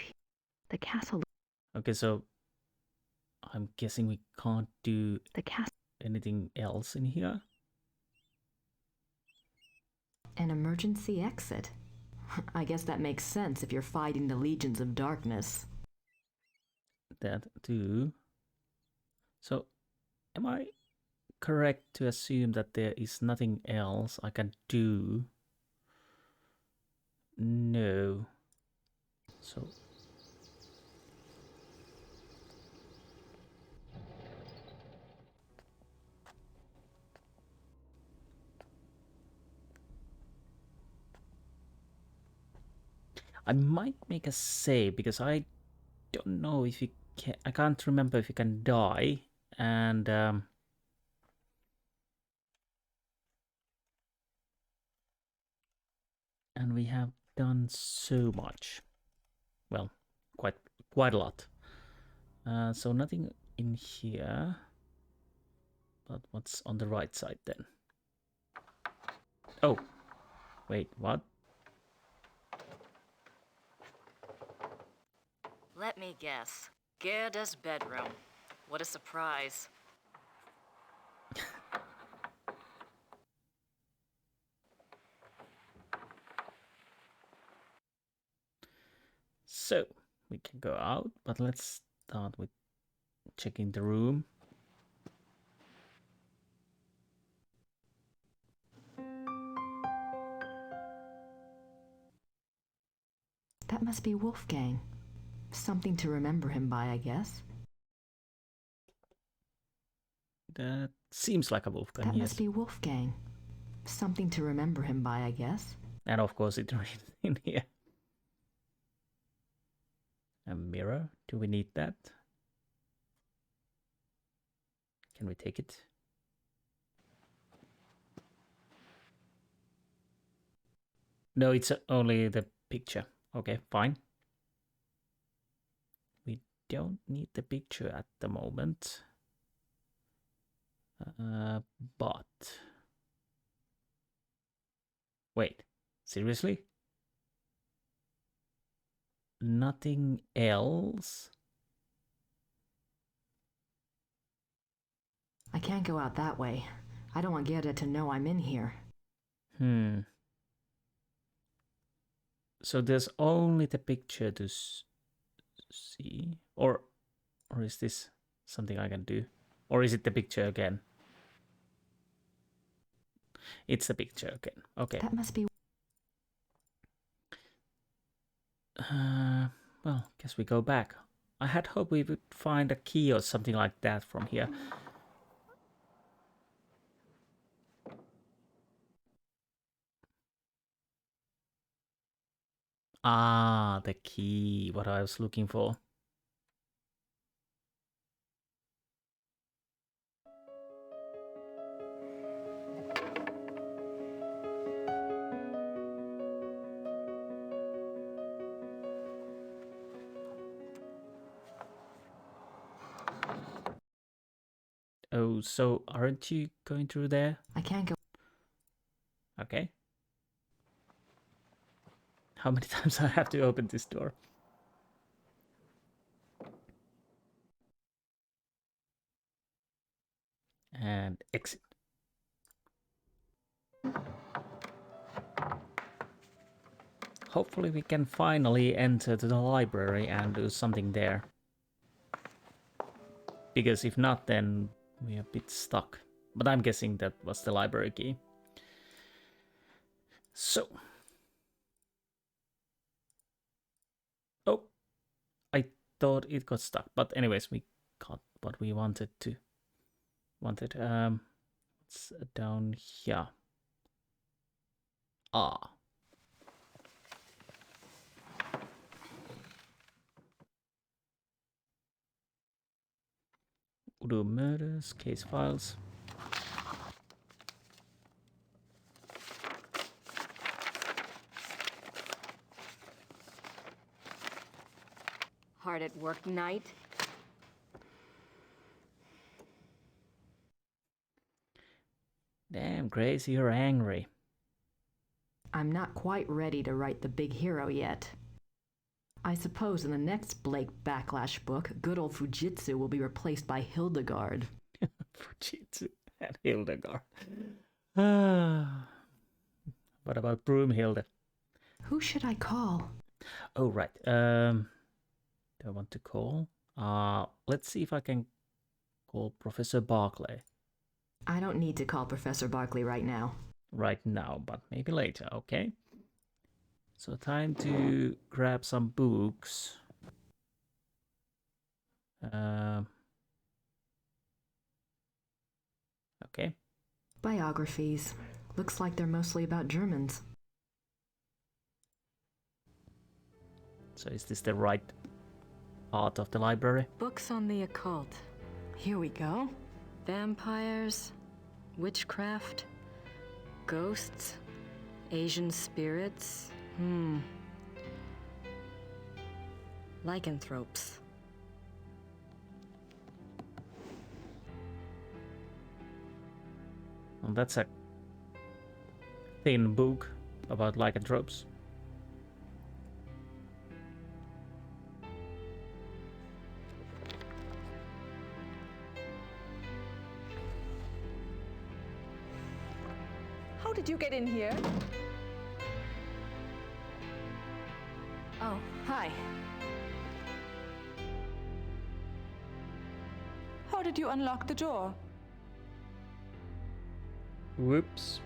Okay, so I'm guessing we can't do
the
anything else in here.
An emergency exit. I guess that makes sense if you're fighting the legions of darkness.
That too. So, am I correct to assume that there is nothing else I can do? No. So... I might make a save because I don't know if you can. I can't remember if you can die, and we have done so much. Well, quite a lot. So nothing in here. But what's on the right side then? Oh, wait, what?
Let me guess. Gerda's bedroom. What a surprise.
So, we can go out, but let's start with checking the room.
That must be Wolfgang. Something to remember him by, I guess.
That seems like a Wolfgang,
That
yes.
must be Wolfgang. Something to remember him by, I guess.
And of course it's written in here. A mirror, do we need that? Can we take it? No, it's only the picture. Okay, fine. We don't need the picture at the moment. But... Wait, seriously? Nothing else?
I can't go out that way. I don't want Gerda to know I'm in here.
So there's only the picture to see? Or is this something I can do? Or is it the picture again? It's the picture again. Okay.
That must be...
Well, guess we go back. I had hoped we would find a key or something like that from here. Ah, the key, what I was looking for. Oh, so aren't you going through there?
I can't go...
Okay. How many times I have to open this door? And exit. Hopefully we can finally enter to the library and do something there. Because if not, then we're a bit stuck. But I'm guessing that was the library key. So. Oh. I thought it got stuck. But anyways, we got what we wanted to. It's down here. Ah. Voodoo murders, case files.
Hard at work, Knight?
Damn, Grace, you're angry.
I'm not quite ready to write the big hero yet. I suppose in the next Blake Backlash book, good old Fujitsu will be replaced by Hildegard.
Fujitsu and Hildegard. What about Broomhilde?
Who should I call?
Oh, right. Do I want to call? Let's see if I can call Professor Barclay.
I don't need to call Professor Barclay right now.
Right now, but maybe later, okay? So time to grab some books. Okay.
Biographies. Looks like they're mostly about Germans.
So is this the right part of the library?
Books on the occult.
Here we go.
Vampires, witchcraft, ghosts, Asian spirits. Lycanthropes.
Well, that's a thin book about lycanthropes.
How did you get in here?
Oh, hi.
How did you unlock the door?
Whoops.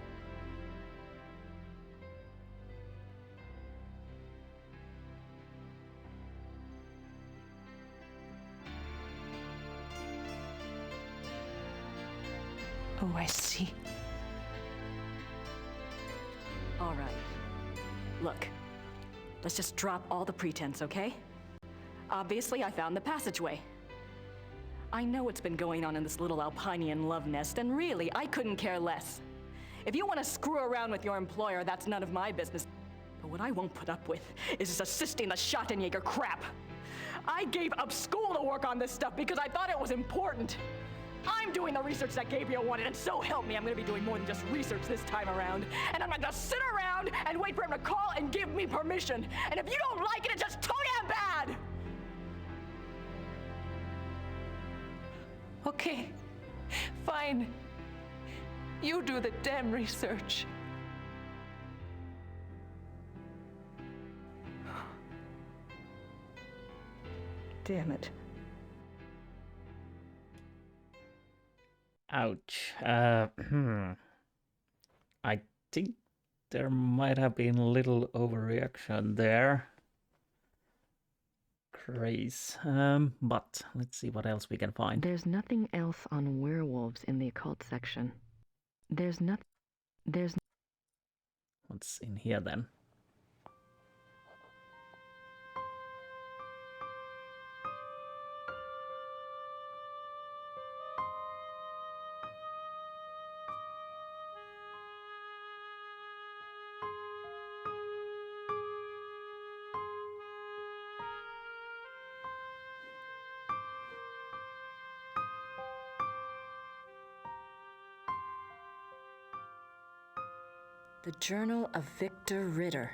Oh, I see.
All right. Look, let's just drop all the pretense, okay? Obviously, I found the passageway. I know what's been going on in this little Alpinian love nest, and really, I couldn't care less. If you want to screw around with your employer, that's none of my business. But what I won't put up with is assisting the Shattenjäger crap. I gave up school to work on this stuff because I thought it was important. I'm doing the research that Gabriel wanted, and so help me, I'm gonna be doing more than just research this time around. And I'm not gonna sit around and wait for him to call and give me permission. And if you don't like it, it's just too damn bad!
Okay, fine. You do the damn research. Damn it.
Ouch. I think there might have been a little overreaction there. Grace. But let's see what else we can find.
There's nothing else on werewolves in the occult section. There's
What's in here then?
The Journal of Victor Ritter.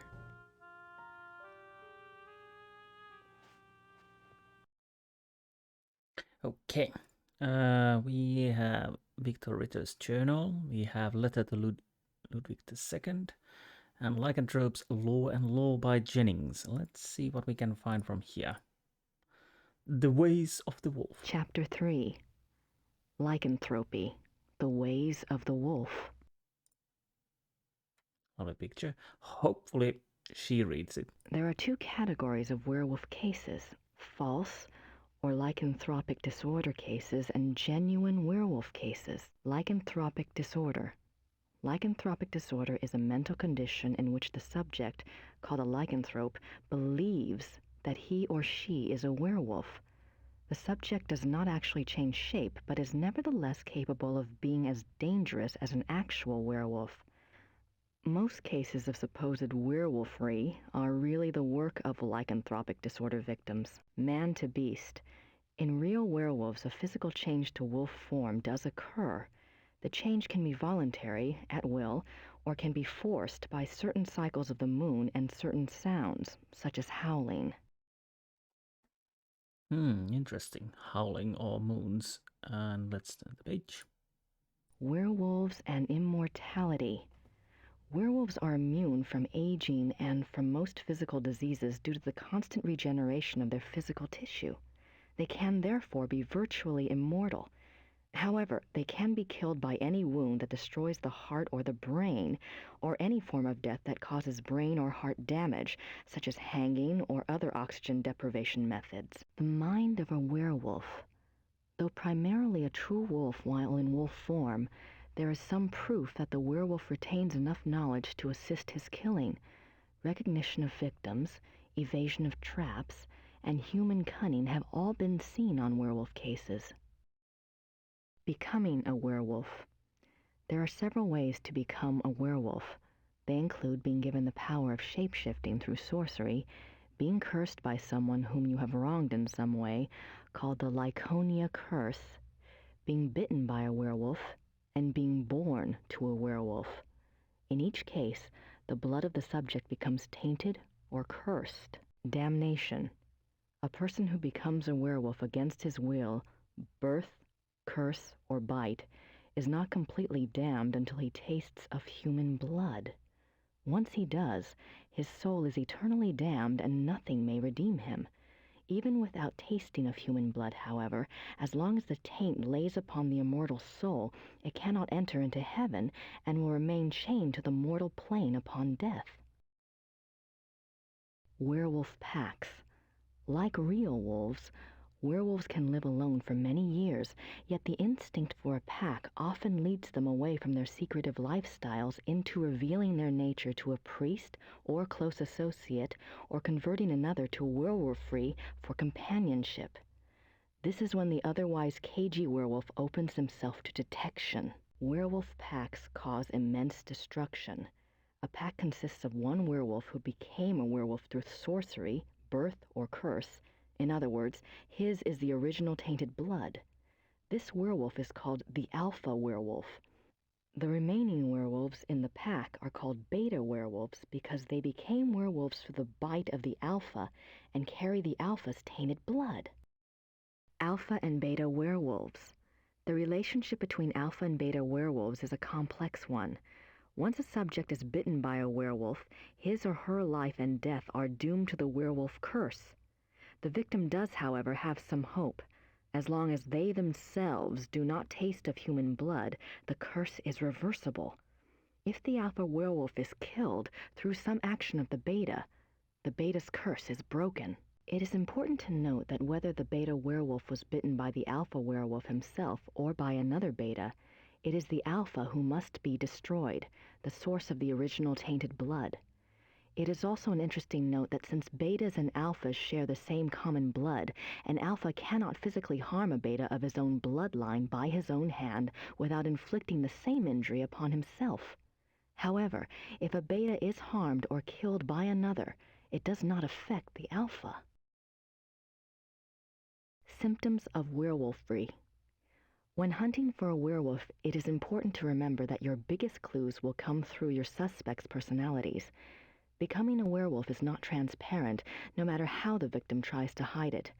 Okay. We have Victor Ritter's journal. We have Letter to Ludwig II. And Lycanthrope's Law and Law by Jennings. Let's see what we can find from here. The Ways of the Wolf.
Chapter 3. Lycanthropy. The Ways of the Wolf.
A picture. Hopefully she reads it.
There are two categories of werewolf cases: false or lycanthropic disorder cases and genuine werewolf cases. Lycanthropic disorder. Lycanthropic disorder is a mental condition in which the subject, called a lycanthrope, believes that he or she is a werewolf. The subject does not actually change shape, but is nevertheless capable of being as dangerous as an actual werewolf. Most cases of supposed werewolfery are really the work of lycanthropic disorder victims, man to beast. In real werewolves, a physical change to wolf form does occur. The change can be voluntary, at will, or can be forced by certain cycles of the moon and certain sounds, such as howling.
Interesting. Howling or moons. And let's turn the page.
Werewolves and immortality. Werewolves are immune from aging and from most physical diseases due to the constant regeneration of their physical tissue. They can therefore be virtually immortal. However, they can be killed by any wound that destroys the heart or the brain, or any form of death that causes brain or heart damage, such as hanging or other oxygen deprivation methods. The mind of a werewolf. Though primarily a true wolf while in wolf form, there is some proof that the werewolf retains enough knowledge to assist his killing. Recognition of victims, evasion of traps, and human cunning have all been seen on werewolf cases. Becoming a werewolf. There are several ways to become a werewolf. They include being given the power of shape-shifting through sorcery, being cursed by someone whom you have wronged in some way, called the Lyconia curse, being bitten by a werewolf, and being born to a werewolf. In each case, the blood of the subject becomes tainted or cursed. Damnation. A person who becomes a werewolf against his will, birth, curse, or bite, is not completely damned until he tastes of human blood. Once he does, his soul is eternally damned and nothing may redeem him. Even without tasting of human blood, however, as long as the taint lays upon the immortal soul, it cannot enter into heaven and will remain chained to the mortal plane upon death. Werewolf packs. Like real wolves, werewolves can live alone for many years, yet the instinct for a pack often leads them away from their secretive lifestyles into revealing their nature to a priest or close associate, or converting another to werewolfery for companionship. This is when the otherwise cagey werewolf opens himself to detection. Werewolf packs cause immense destruction. A pack consists of one werewolf who became a werewolf through sorcery, birth, or curse. In other words, his is the original tainted blood. This werewolf is called the alpha werewolf. The remaining werewolves in the pack are called beta werewolves because they became werewolves through the bite of the alpha and carry the alpha's tainted blood. Alpha and beta werewolves. The relationship between alpha and beta werewolves is a complex one. Once a subject is bitten by a werewolf, his or her life and death are doomed to the werewolf curse. The victim does, however, have some hope. As long as they themselves do not taste of human blood, the curse is reversible. If the alpha werewolf is killed through some action of the beta's curse is broken. It is important to note that whether the beta werewolf was bitten by the alpha werewolf himself or by another beta, it is the alpha who must be destroyed, the source of the original tainted blood. It is also an interesting note that since betas and alphas share the same common blood, an alpha cannot physically harm a beta of his own bloodline by his own hand without inflicting the same injury upon himself. However, if a beta is harmed or killed by another, it does not affect the alpha. Symptoms of werewolfery. When hunting for a werewolf, it is important to remember that your biggest clues will come through your suspects' personalities. Becoming a werewolf is not transparent, no matter how the victim tries to hide it.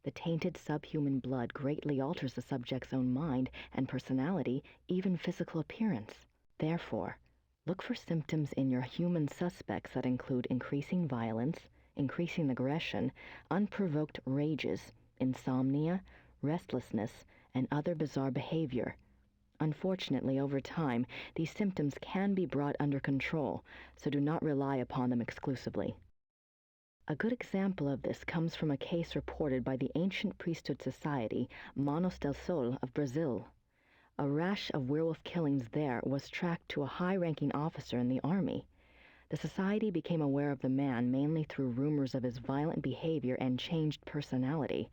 The tainted subhuman blood greatly alters the subject's own mind and personality, even physical appearance. Therefore, look for symptoms in your human suspects that include increasing violence, increasing aggression, unprovoked rages, insomnia, restlessness, and other bizarre behavior. Unfortunately, over time, these symptoms can be brought under control, so do not rely upon them exclusively. A good example of this comes from a case reported by the ancient priesthood society Manos del Sol of Brazil. A rash of werewolf killings there was tracked to a high-ranking officer in the army. The society became aware of the man mainly through rumors of his violent behavior and changed personality.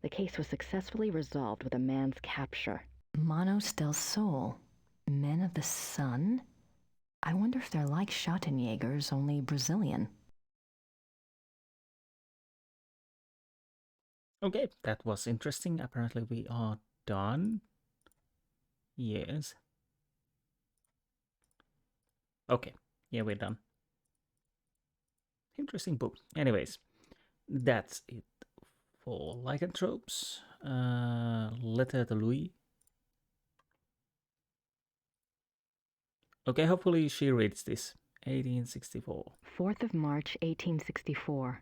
The case was successfully resolved with a man's capture. Manos del Sol, men of the sun? I wonder if they're like Schattenjägers, only Brazilian.
Okay, that was interesting. Apparently we are done. Yes. Okay, yeah, we're done. Interesting book. Anyways, that's it for lycanthropes. Letter to Louis. Okay, hopefully she reads this. 1864.
4th of March, 1864.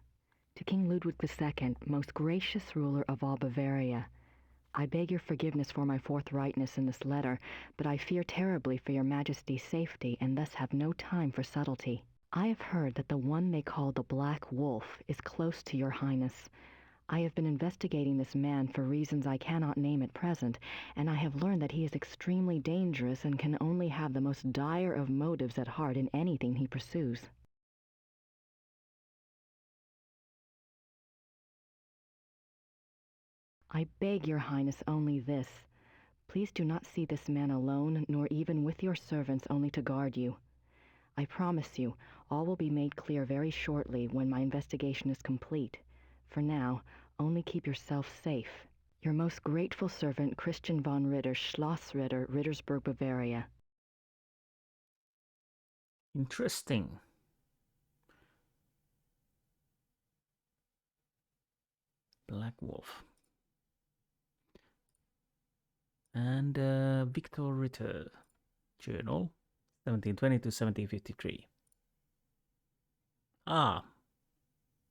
To King Ludwig II, most gracious ruler of all Bavaria. I beg your forgiveness for my forthrightness in this letter, but I fear terribly for your Majesty's safety and thus have no time for subtlety. I have heard that the one they call the Black Wolf is close to your Highness. I have been investigating this man for reasons I cannot name at present, and I have learned that he is extremely dangerous and can only have the most dire of motives at heart in anything he pursues. I beg your Highness only this. Please do not see this man alone, nor even with your servants only to guard you. I promise you, all will be made clear very shortly when my investigation is complete. For now, only keep yourself safe. Your most grateful servant, Christian von Ritter, Schloss Ritter, Rittersberg, Bavaria.
Interesting. Black Wolf. And Victor Ritter Journal, 1720 to 1753. Ah,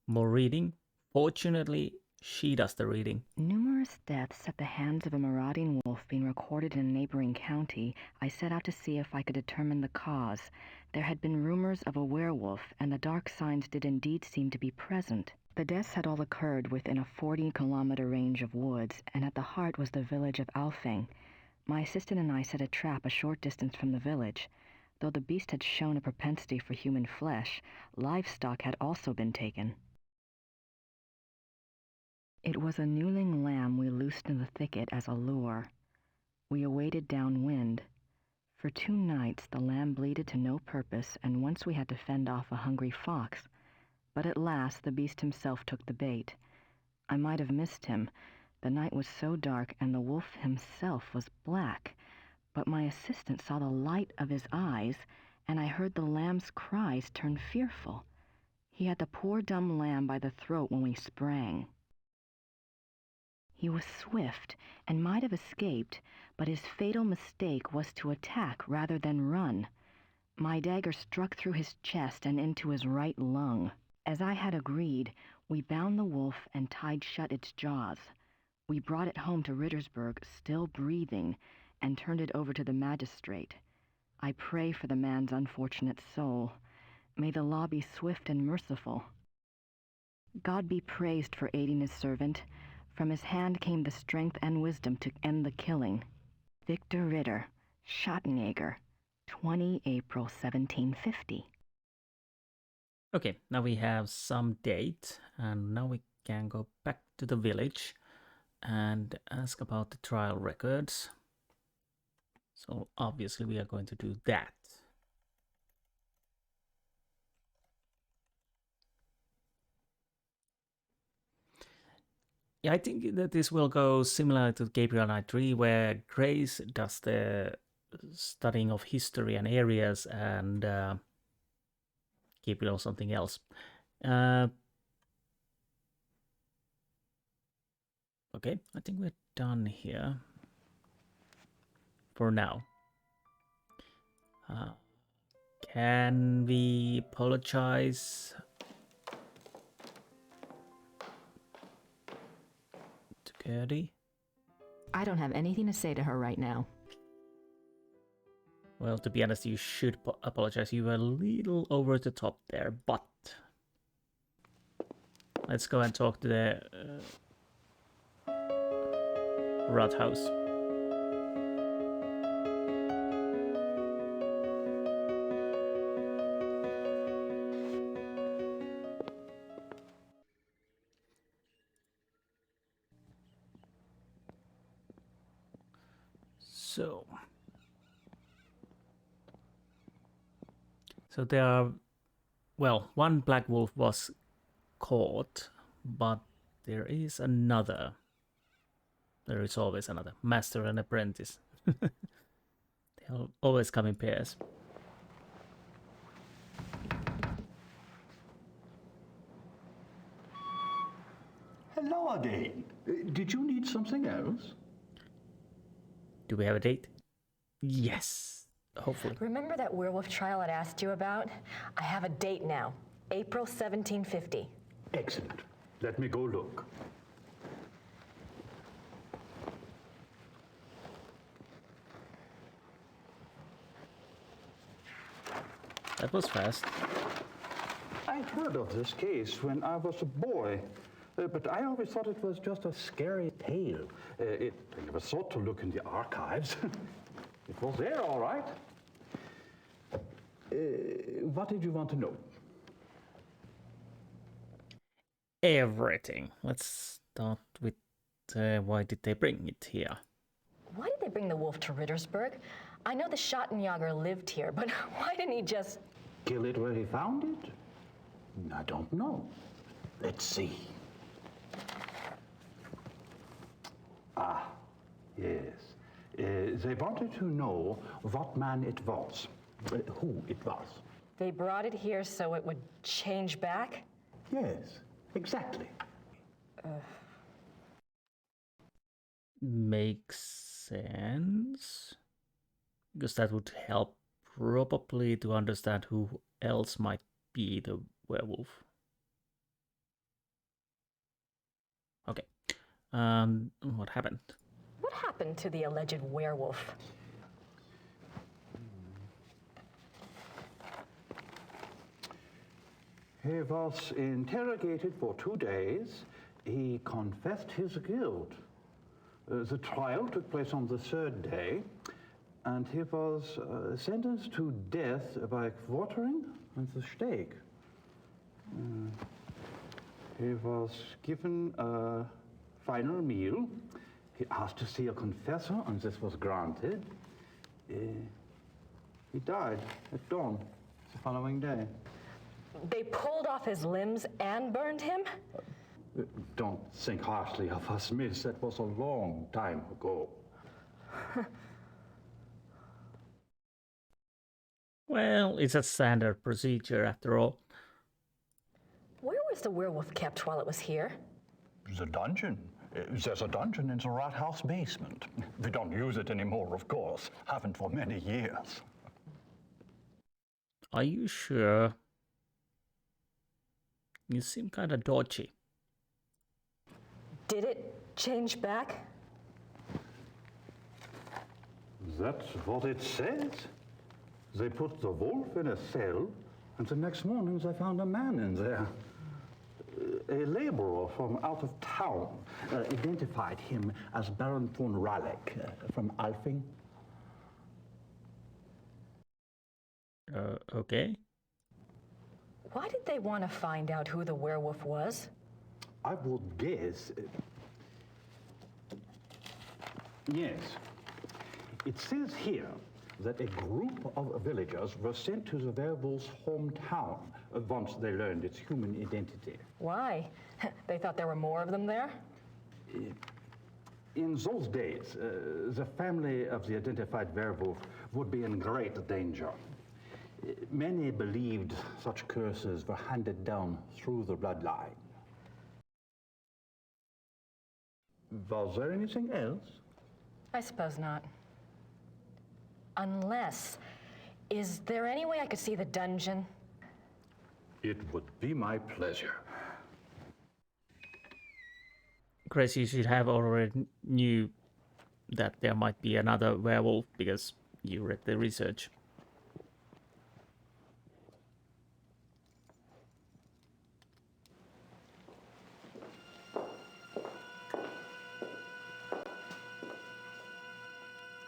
more reading. Fortunately, she does the reading.
Numerous deaths at the hands of a marauding wolf being recorded in a neighboring county, I set out to see if I could determine the cause. There had been rumors of a werewolf, and the dark signs did indeed seem to be present. The deaths had all occurred within a 40-kilometer range of woods, and at the heart was the village of Alpine. My assistant and I set a trap a short distance from the village. Though the beast had shown a propensity for human flesh, livestock had also been taken. It was a newling lamb we loosed in the thicket as a lure. We awaited downwind. For 2 nights the lamb bleated to no purpose, and once we had to fend off a hungry fox. But at last the beast himself took the bait. I might have missed him. The night was so dark, and the wolf himself was black. But my assistant saw the light of his eyes, and I heard the lamb's cries turn fearful. He had the poor dumb lamb by the throat when we sprang. He was swift and might have escaped, but his fatal mistake was to attack rather than run. My dagger struck through his chest and into his right lung. As I had agreed, we bound the wolf and tied shut its jaws. We brought it home to Rittersberg, still breathing, and turned it over to the magistrate. I pray for the man's unfortunate soul. May the law be swift and merciful. God be praised for aiding his servant. From his hand came the strength and wisdom to end the killing. Victor Ritter, Schattenjäger, 20 April 1750.
Okay, now we have some date, and now we can go back to the village and ask about the trial records. So obviously we are going to do that. Yeah, I think that this will go similar to Gabriel Knight III, where Grace does the studying of history and areas, and Gabriel something else. Okay, I think we're done here for now. Can we apologize to Gertie?
I don't have anything to say to her right now.
Well, to be honest, you should apologize. You were a little over the top there, but let's go and talk to the rat house. So there are, well, one black wolf was caught, but there is another. There is always another. Master and apprentice. They always come in pairs.
Hello again. Did you need something else?
Do we have a date? Yes. Hopefully.
Remember that werewolf trial I'd asked you about? I have a date now. April 1750.
Excellent. Let me go look.
That was fast.
I heard of this case when I was a boy, but I always thought it was just a scary tale. I never thought to look in the archives. It was there, all right. What did you want to know?
Everything. Let's start with why did they bring it here?
Why did they bring the wolf to Rittersberg? I know the Shattenjäger lived here, but why didn't he just...
Kill it where he found it? I don't know. Let's see. Ah, yes. They wanted to know what man it was, who it was.
They brought it here so it would change back?
Yes, exactly.
Makes sense. Because that would help probably to understand who else might be the werewolf. Okay. What happened?
What happened to the alleged werewolf?
He was interrogated for 2 days. He confessed his guilt. The trial took place on the 3rd day, and he was sentenced to death by quartering and the stake. He was given a final meal. He asked to see a confessor, and this was granted. He died at dawn the following day.
They pulled off his limbs and burned him?
Don't think harshly of us, miss. That was a long time ago.
Well, it's a standard procedure after all.
Where was the werewolf kept while it was here?
The dungeon. There's a dungeon in the rat house basement. We don't use it anymore, of course. Haven't for many years.
Are you sure? You seem kind of dodgy.
Did it change back?
That's what it says. They put the wolf in a cell, and the next morning they found a man in there. A laborer from out of town identified him as Baron von Ralek from Alpine.
Okay.
Why did they want to find out who the werewolf was?
I would guess... yes. It says here that a group of villagers were sent to the werewolf's hometown once they learned its human identity.
Why? They thought there were more of them there?
In those days, the family of the identified werewolf would be in great danger. Many believed such curses were handed down through the bloodline. Was there anything else?
I suppose not. Unless, is there any way I could see the dungeon?
It would be my pleasure.
Grace, you should have already knew that there might be another werewolf because you read the research.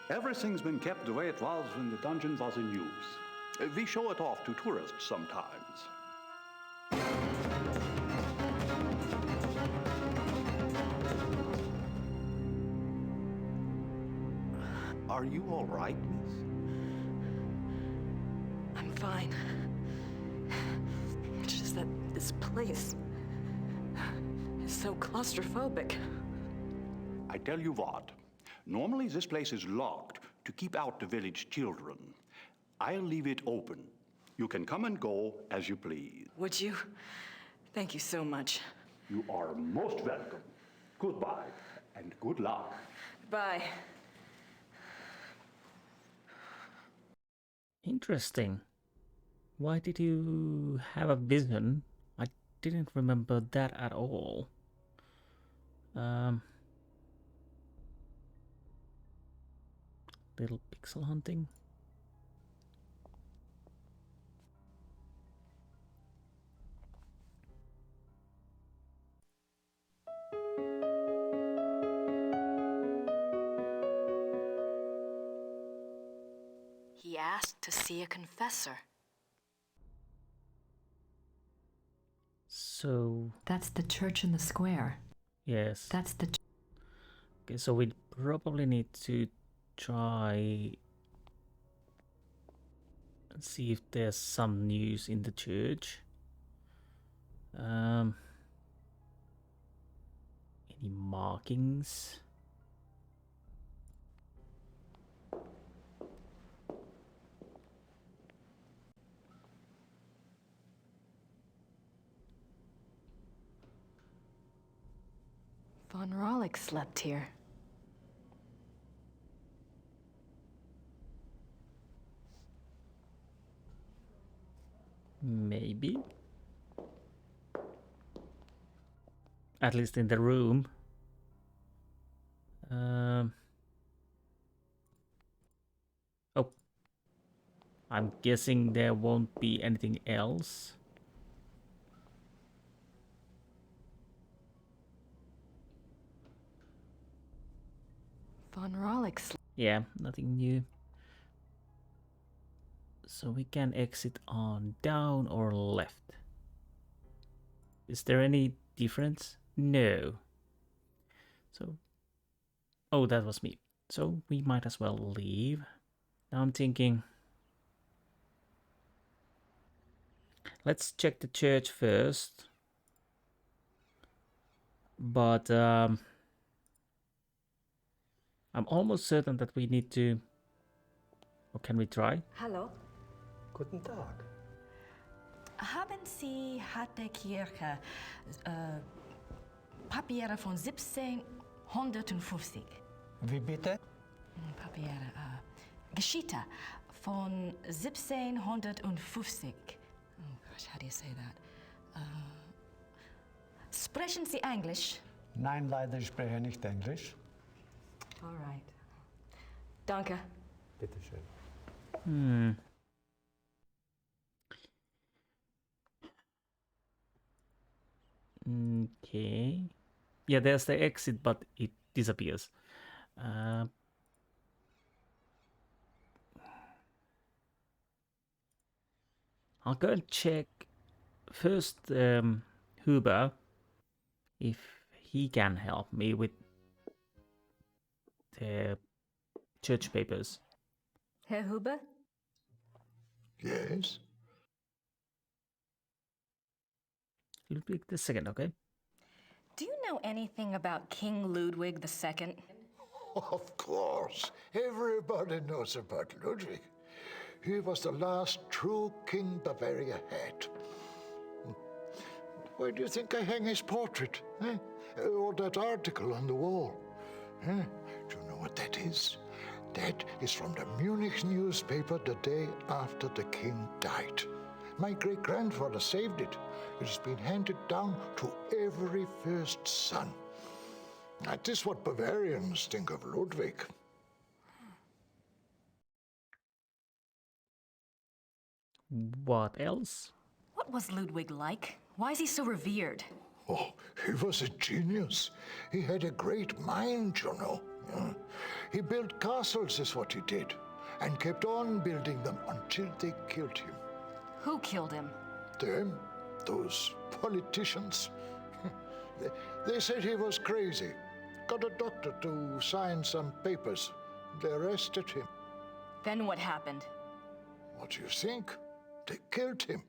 Everything's been kept the way it was when the dungeon was in use. We show it off to tourists sometimes. Are you all right, miss?
I'm fine. It's just that this place is so claustrophobic.
I tell you what, normally this place is locked to keep out the village children. I'll leave it open. You can come and go as you please.
Would you? Thank you so much.
You are most welcome. Goodbye and good luck.
Bye.
Interesting. Why did you have a vision? I didn't remember that at all. Little pixel hunting.
He asked to see a confessor.
So...
That's the church in the square.
Yes.
That's the...
Okay, so we probably need to try and see if there's some news in the church. Any markings?
Von Ralek slept here.
Maybe. At least in the room. Oh. I'm guessing there won't be anything else.
Von Rollick's.
Yeah, nothing new. So we can exit on down or left. Is there any difference? No. So, oh, that was me. So we might as well leave. Now I'm thinking, let's check the church first. But I'm almost certain that we need to, or can we try?
Hallo.
Guten Tag.
Haben Sie Hatte Kirche Papiere von 1750?
Wie bitte?
Papiere, Geschichte von 1750. Oh gosh, how do you say that? Sprechen Sie Englisch?
Nein, leider, ich spreche nicht Englisch.
All right. Danke.
Bitte schön.
Okay. Yeah, there's the exit, but it disappears. I'll go and check first Huber if he can help me with the church papers.
Herr Huber?
Yes?
Ludwig II, okay?
Do you know anything about King Ludwig II?
Of course. Everybody knows about Ludwig. He was the last true king Bavaria had. Why do you think I hang his portrait? Eh? Or that article on the wall? Eh? Do you know what that is? That is from the Munich newspaper the day after the king died. My great-grandfather saved it. It has been handed down to every first son. That is what Bavarians think of Ludwig.
What else?
What was Ludwig like? Why is he so revered?
Oh, he was a genius. He had a great mind, you know. He built castles, is what he did, and kept on building them until they killed him.
Who killed him?
Them, those politicians. They said he was crazy. Got a doctor to sign some papers. They arrested him.
Then what happened?
What do you think? They killed him.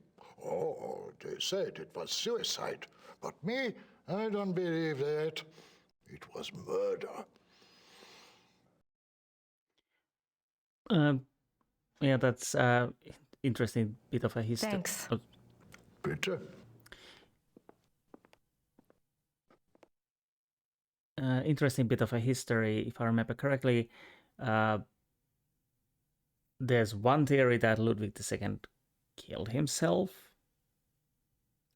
Oh, they said it was suicide. But me, I don't believe that. It was murder.
Yeah, that's interesting bit of a history.
Thanks.
Bitte.
Interesting bit of a history, if I remember correctly. There's one theory that Ludwig II killed himself.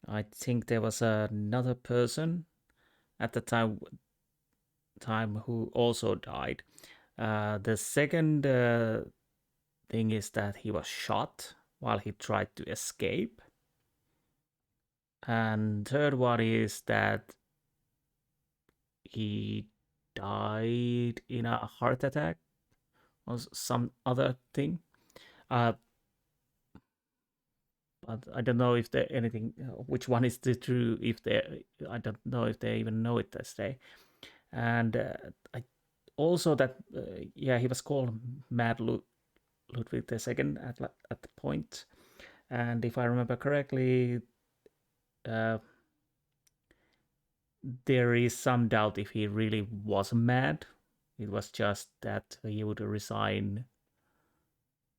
I think there was another person at the time who also died. The second thing is that he was shot while he tried to escape. And third one is that he died in a heart attack or some other thing. But I don't know if there anything, which one is the true, I don't know if they even know it this day. And I also that, yeah, he was called Mad Ludwig II at the point. And if I remember correctly, there is some doubt if he really was mad. It was just that he would resign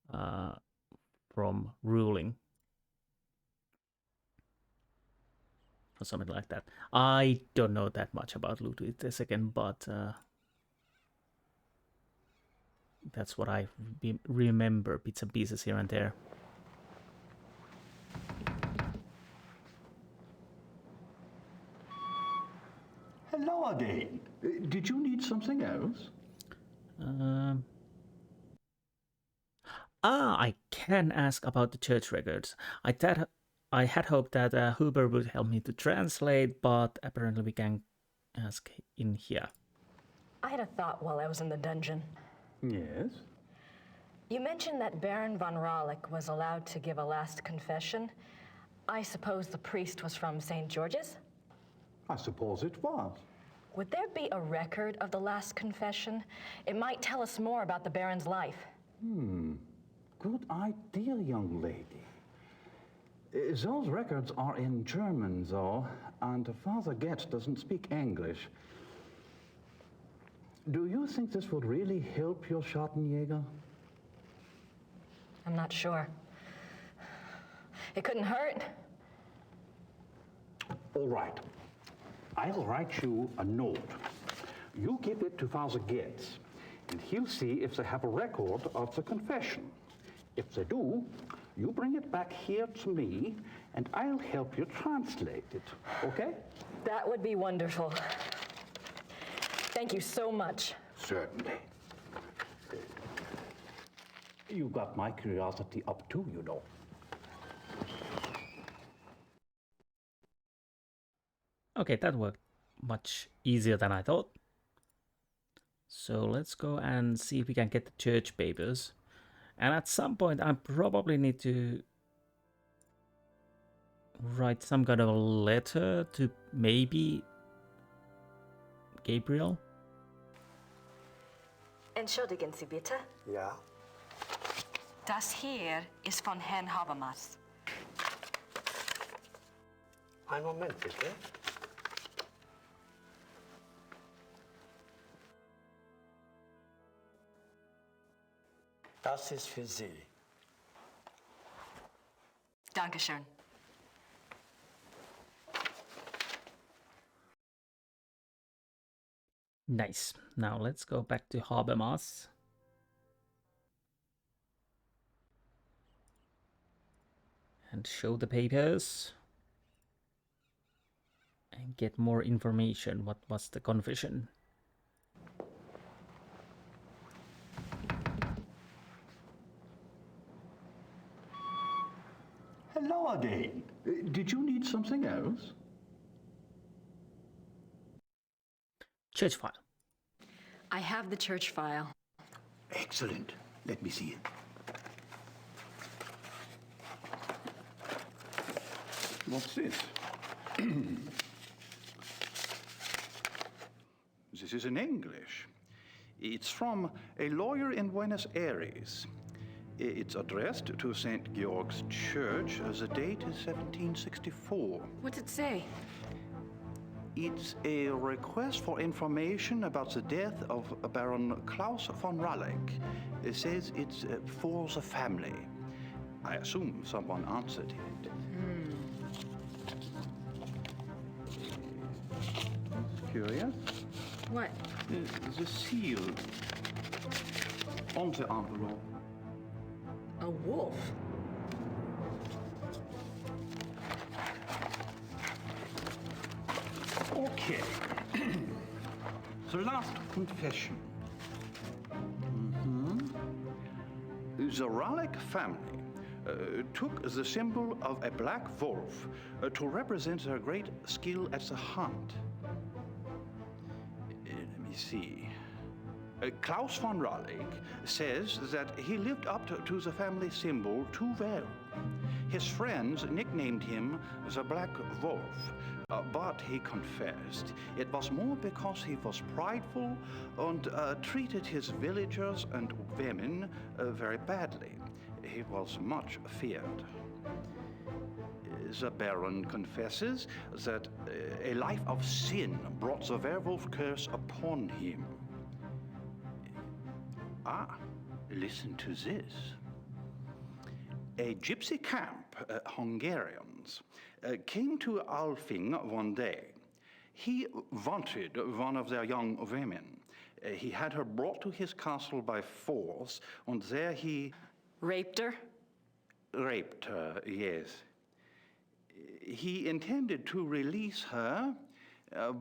from ruling. Or something like that. I don't know that much about Ludwig II, but that's what I remember, bits and pieces here and there.
Hello again. Did you need something else?
I can ask about the church records. I had hoped that Huber would help me to translate, but apparently we can ask in here.
I had a thought while I was in the dungeon.
Yes?
You mentioned that Baron von Rawlik was allowed to give a last confession. I suppose the priest was from St. George's?
I suppose it was.
Would there be a record of the last confession? It might tell us more about the Baron's life.
Good idea, young lady. Those records are in German, though, and Father Getz doesn't speak English. Do you think this would really help your Schattenjäger?
I'm not sure. It couldn't hurt.
All right. I'll write you a note. You give it to Father Getz, and he'll see if they have a record of the confession. If they do, you bring it back here to me, and I'll help you translate it, okay?
That would be wonderful. Thank you so much.
Certainly. You got my curiosity up too, you know.
Okay, that worked much easier than I thought. So let's go and see if we can get the church papers. And at some point I probably need to write some kind of a letter to maybe Gabriel.
Entschuldigen Sie bitte.
Ja?
Das hier ist von Herrn Habermas.
Einen Moment, bitte. Das ist für Sie.
Dankeschön.
Nice. Now let's go back to Habermas. And show the papers. And get more information. What was the confession?
Hello again. Did you need something else?
Church file.
I have the church file.
Excellent. Let me see it. What's this? This is in English. It's from a lawyer in Buenos Aires. It's addressed to St. Georg's Church. The date is 1764.
What's it say?
It's a request for information about the death of Baron Klaus von Rawlik. It says it's for the family. I assume someone answered it. Curious?
What?
The seal on the envelope.
A wolf?
Okay. The last confession. The Rawlik family took the symbol of a black wolf to represent their great skill at the hunt. Let me see. Klaus von Rawlik says that he lived up to the family symbol too well. His friends nicknamed him the Black Wolf, but he confessed it was more because he was prideful and treated his villagers and women very badly. He was much feared. The Baron confesses that a life of sin brought the werewolf curse upon him. Listen to this. A gypsy camp, Hungarians, came to Alpine one day. He wanted one of their young women. He had her brought to his castle by force, and there he...
Raped her?
Raped her, yes. He intended to release her,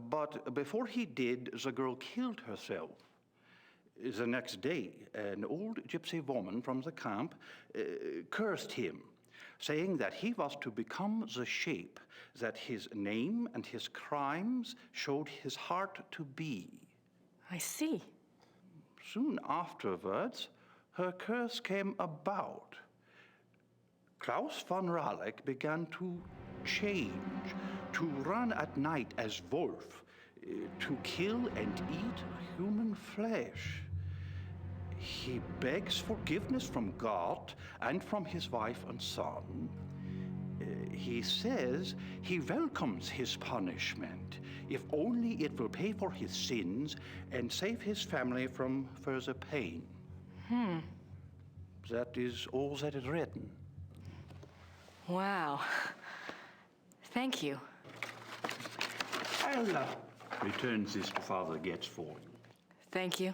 But before he did, the girl killed herself. The next day, an old gypsy woman from the camp cursed him, saying that he was to become the shape that his name and his crimes showed his heart to be.
I see.
Soon afterwards, her curse came about. Klaus von Raleck began to change, to run at night as wolf, to kill and eat human flesh. He begs forgiveness from God and from his wife and son. He says he welcomes his punishment, if only it will pay for his sins and save his family from further pain. That is all that is written.
Wow. Thank you.
I'll return this to Father Getz for you.
Thank you.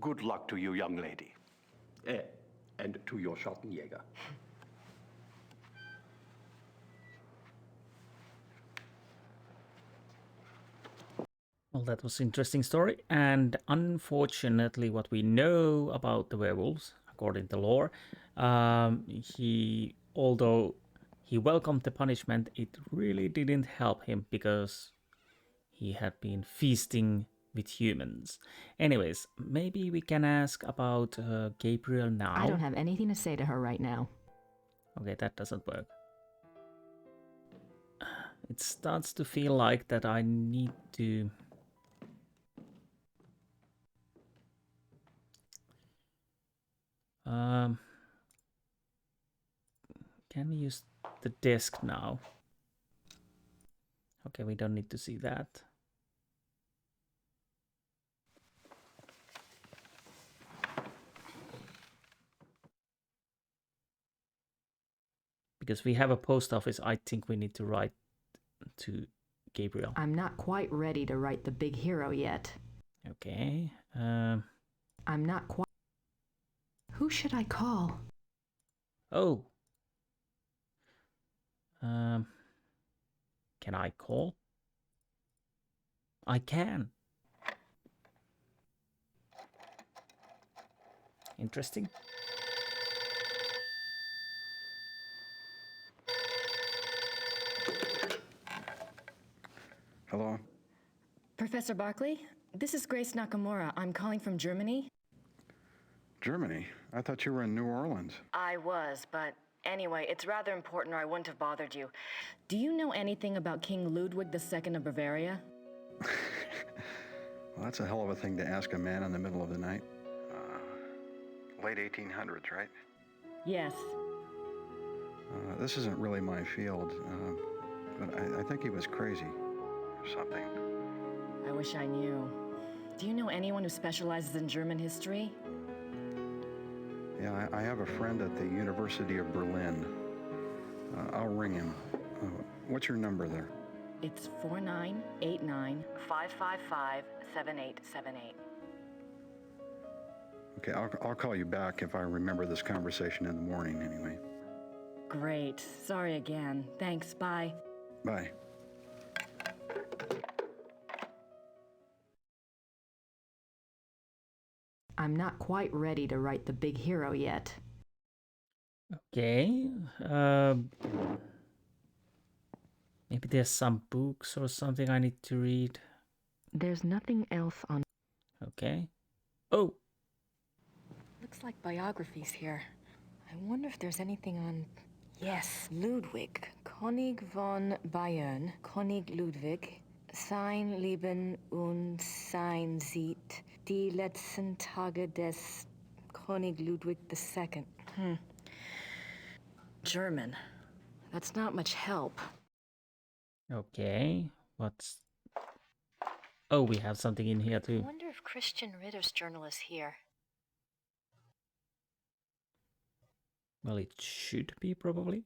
Good luck to you, young lady. And to your Schattenjäger.
Well, that was an interesting story, and unfortunately what we know about the werewolves, according to lore, although he welcomed the punishment, it really didn't help him because he had been feasting with humans. Anyways, maybe we can ask about Gabriel now.
I don't have anything to say to her right now.
Okay, that doesn't work. It starts to feel like that I need to... Can we use the desk now? Okay, we don't need to see that. Because we have a post office, I think we need to write to Gabriel.
I'm not quite ready to write the big hero yet.
Okay.
I'm not quite... Who should I call?
Oh. Can I call? I can. Interesting.
Hello?
Professor Barkley, this is Grace Nakimura. I'm calling from Germany.
Germany? I thought you were in New Orleans.
I was, but anyway, it's rather important or I wouldn't have bothered you. Do you know anything about King Ludwig II of Bavaria?
Well, that's a hell of a thing to ask a man in the middle of the night. Late 1800s, right?
Yes.
This isn't really my field, but I think he was crazy or something.
I wish I knew. Do you know anyone who specializes in German history?
Yeah, I have a friend at the University of Berlin. I'll ring him. What's your number there?
It's 4989-555-7878.
Okay, I'll call you back if I remember this conversation in the morning anyway.
Great. Sorry again. Thanks. Bye.
Bye.
I'm not quite ready to write the big hero yet.
Okay. Maybe there's some books or something I need to read.
There's nothing else on...
Okay. Oh!
Looks like biographies here. I wonder if there's anything on... Yes, Ludwig. König von Bayern. König Ludwig. Sein Leben und sein Sieg. Die letzten Tage des König Ludwig II. German. That's not much help.
Okay. What's... Oh, we have something in here
I
too.
wonder if Christian Ritter's journal is here.
Well, it should be probably.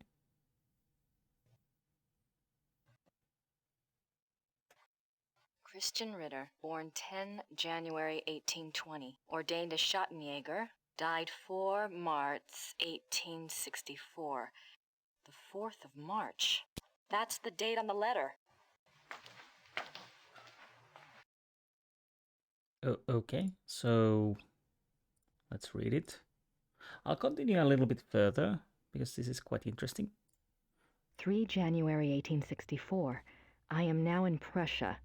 Christian Ritter, born 10 January 1820, ordained a Schattenjäger, died 4 March 1864. The 4th of March. That's the date on the letter.
Okay, so let's read it. I'll continue a little bit further because this is quite interesting.
3 January 1864. I am now in Prussia.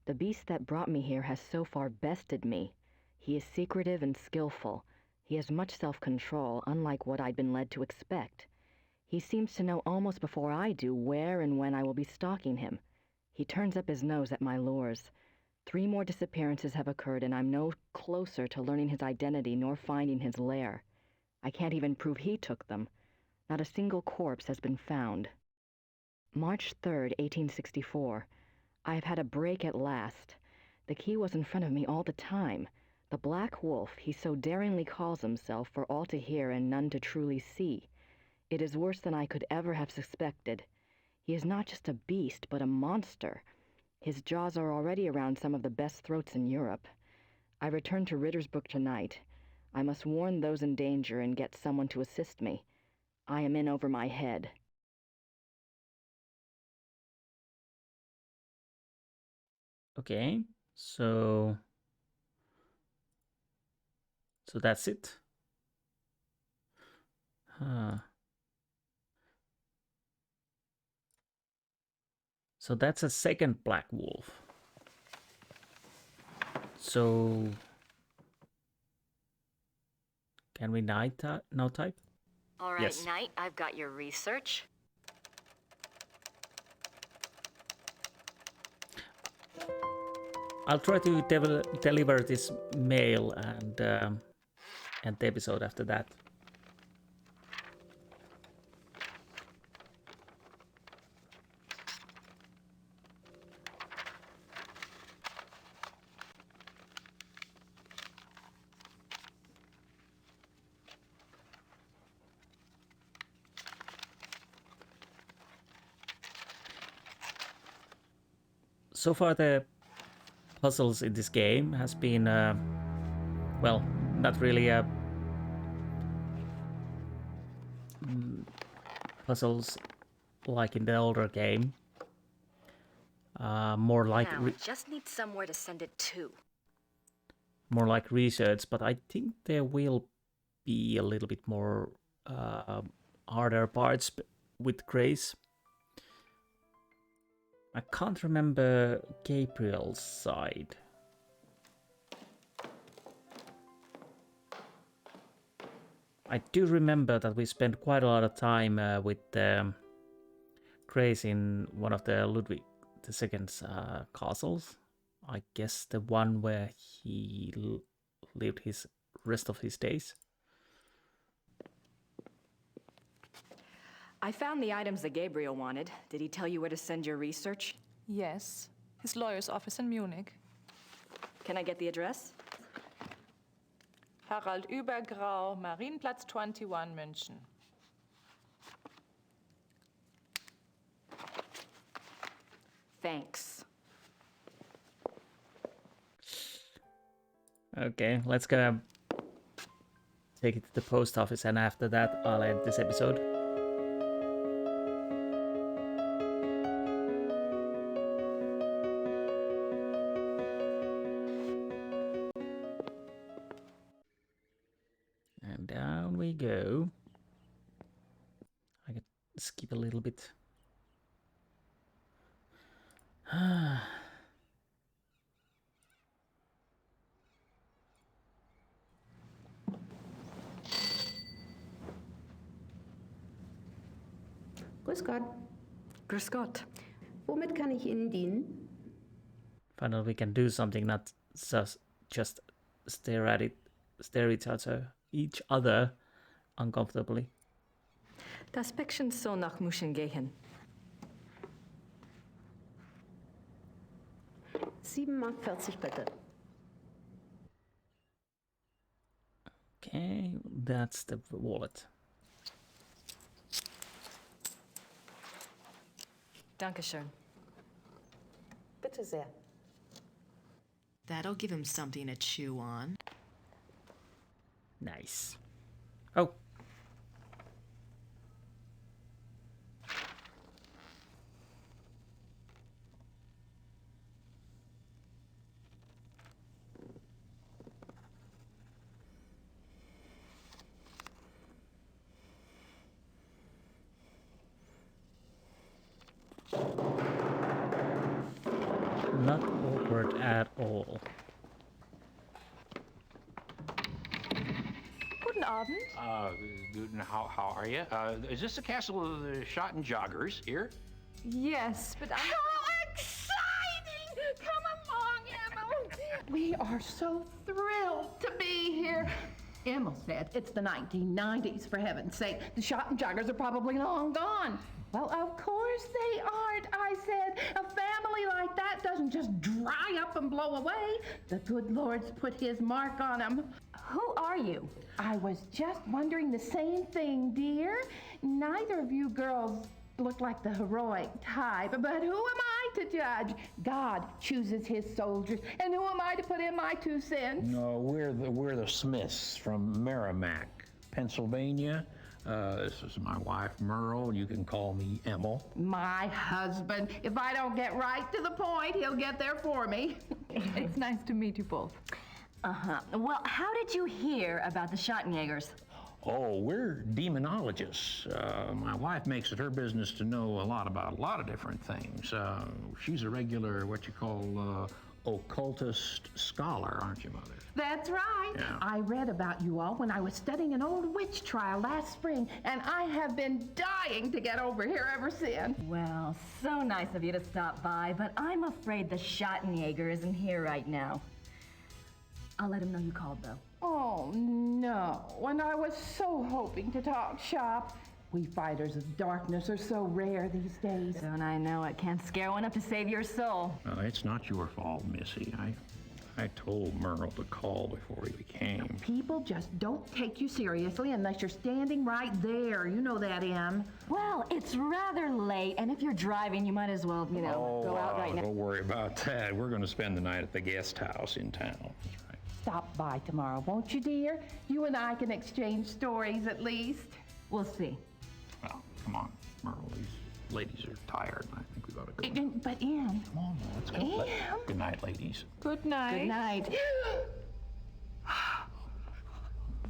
The beast that brought me here has so far bested me. He is secretive and skillful. He has much self-control, unlike what I'd been led to expect. He seems to know almost before I do where and when I will be stalking him. He turns up his nose at my lures. 3 more disappearances have occurred, and I'm no closer to learning his identity nor finding his lair. I can't even prove he took them. Not a single corpse has been found. March 3rd, 1864. I have had a break at last. The key was in front of me all the time. The Black Wolf, he so daringly calls himself, for all to hear and none to truly see. It is worse than I could ever have suspected. He is not just a beast, but a monster. His jaws are already around some of the best throats in Europe. I return to Rittersberg tonight. I must warn those in danger and get someone to assist me. I am in over my head.
Okay, so that's it. So that's a second Black Wolf. So can we now type?
All right,
Yes.
Knight, I've got your research.
I'll try to deliver this mail and the episode after that. So far, the puzzles in this game has been, well, not really puzzles like in the older game. More like
Now, I just need somewhere to send it to.
more like research, but I think there will be a little bit more harder parts with Grace. I can't remember Gabriel's side. I do remember that we spent quite a lot of time with Grace in one of the Ludwig II's castles. I guess the one where he lived his rest of his days.
I found the items that Gabriel wanted. Did he tell you where to send your research?
Yes, his lawyer's office in Munich.
Can I get the address?
Harald Übergrau, Marienplatz 21, München.
Thanks.
Okay, let's go take it to the post office, and after that I'll end this episode. And down we go. I can skip a little bit.
Grüß Gott.
Grüß Gott.
Womit kann ich Ihnen dienen?
Finally, we can do something, not just stare each other uncomfortably.
Das Päckchen soll nach München gehen.
7,40 Mark bitte.
Okay, that's the wallet.
Dankeschön.
Bitte sehr.
That'll give him something to chew on.
Nice. Oh. Not awkward at all.
Guten Abend.
How are you? Is this the castle of the Shattenjägers here?
Yes, but I'm...
How exciting! Come along, Emil. We are so thrilled to be here. Emil said it's the 1990s, for heaven's sake. The Shattenjägers are probably long gone. Well, of course they aren't, I said. A family like that doesn't just dry up and blow away. The good Lord's put his mark on them.
Who are you?
I was just wondering the same thing, dear. Neither of you girls look like the heroic type, but who am I to judge? God chooses his soldiers, and who am I to put in my 2 cents?
No, we're the Smiths from Merrimack, Pennsylvania. This is my wife, Merle. You can call me Emil.
My husband. If I don't get right to the point, he'll get there for me.
It's nice to meet you both.
Well, how did you hear about the Schattenjägers?
Oh, we're demonologists. My wife makes it her business to know a lot about a lot of different things. She's a regular, what you call, occultist scholar, aren't you, Mother?
That's right.
Yeah.
I read about you all when I was studying an old witch trial last spring, and I have been dying to get over here ever since.
Well, so nice of you to stop by, but I'm afraid the Schattenjäger isn't here right now. I'll let him know you called, though.
Oh, no. And I was so hoping to talk shop. We fighters of darkness are so rare these days.
Don't I know it? Can't scare one up to save your soul.
It's not your fault, Missy. I told Merle to call before he came.
People just don't take you seriously unless you're standing right there. You know that, Em.
Well, it's rather late, and if you're driving, you might as well, go out right now.
Don't worry about that. We're going to spend the night at the guest house in town. That's right.
Stop by tomorrow, won't you, dear? You and I can exchange stories at least.
We'll see.
Well, come on, Merle. These ladies are tired. I think we ought to go.
But, Em.
Come on, let's go.
Em.
Good night, ladies.
Good night.
Good night.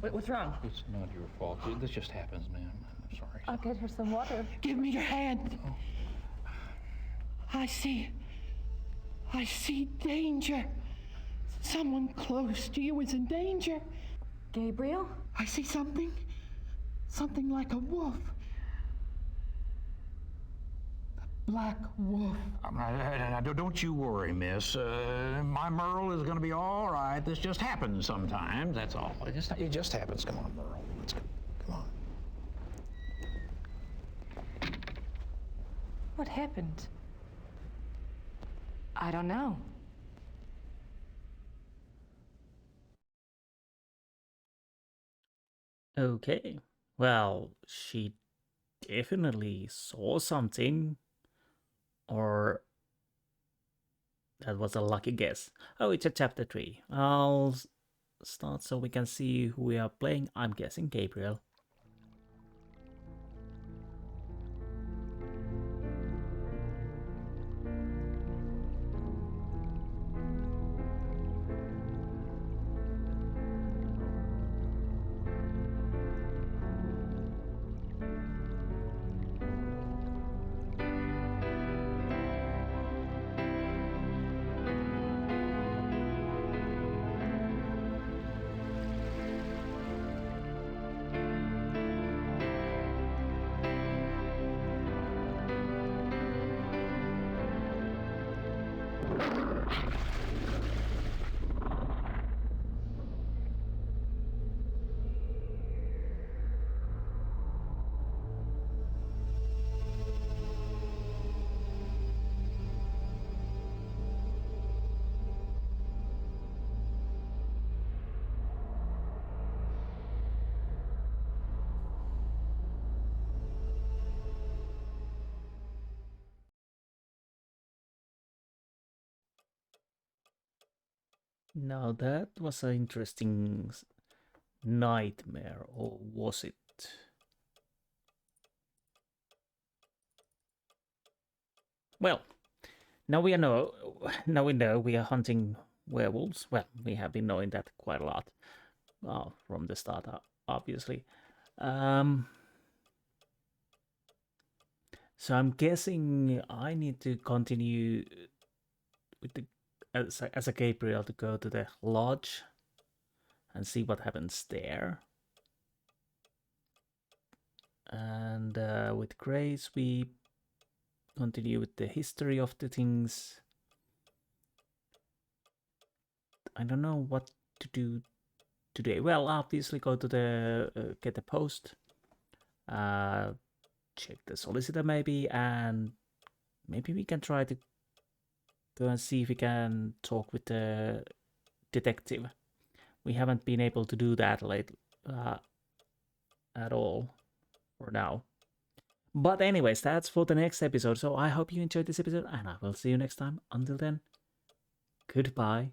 What's wrong?
It's not your fault. This just happens, ma'am. I'm sorry.
I'll get her some water.
Give me your hand. I see danger. Someone close to you is in danger.
Gabriel?
I see something like a wolf. The black wolf.
Now, don't you worry, miss. My Merle is going to be all right. This just happens sometimes, that's all. It just happens. Come on, Merle. Let's go. Come on.
What happened?
I don't know.
Okay. Well, she definitely saw something. Or that was a lucky guess. Oh, it's a chapter 3. I'll start so we can see who we are playing. I'm guessing Gabriel. Now that was an interesting nightmare, or was it? Well, now we know we are hunting werewolves. Well, we have been knowing that quite a lot from the start, obviously. So I'm guessing I need to continue with the as a Gabriel to go to the lodge and see what happens there. And with Grace, we continue with the history of the things. I don't know what to do today. Well, obviously go to the get the post, check the solicitor maybe, and maybe we can try to go and see if we can talk with the detective. We haven't been able to do that at all for now. But anyways, that's for the next episode. So I hope you enjoyed this episode, and I will see you next time. Until then, goodbye.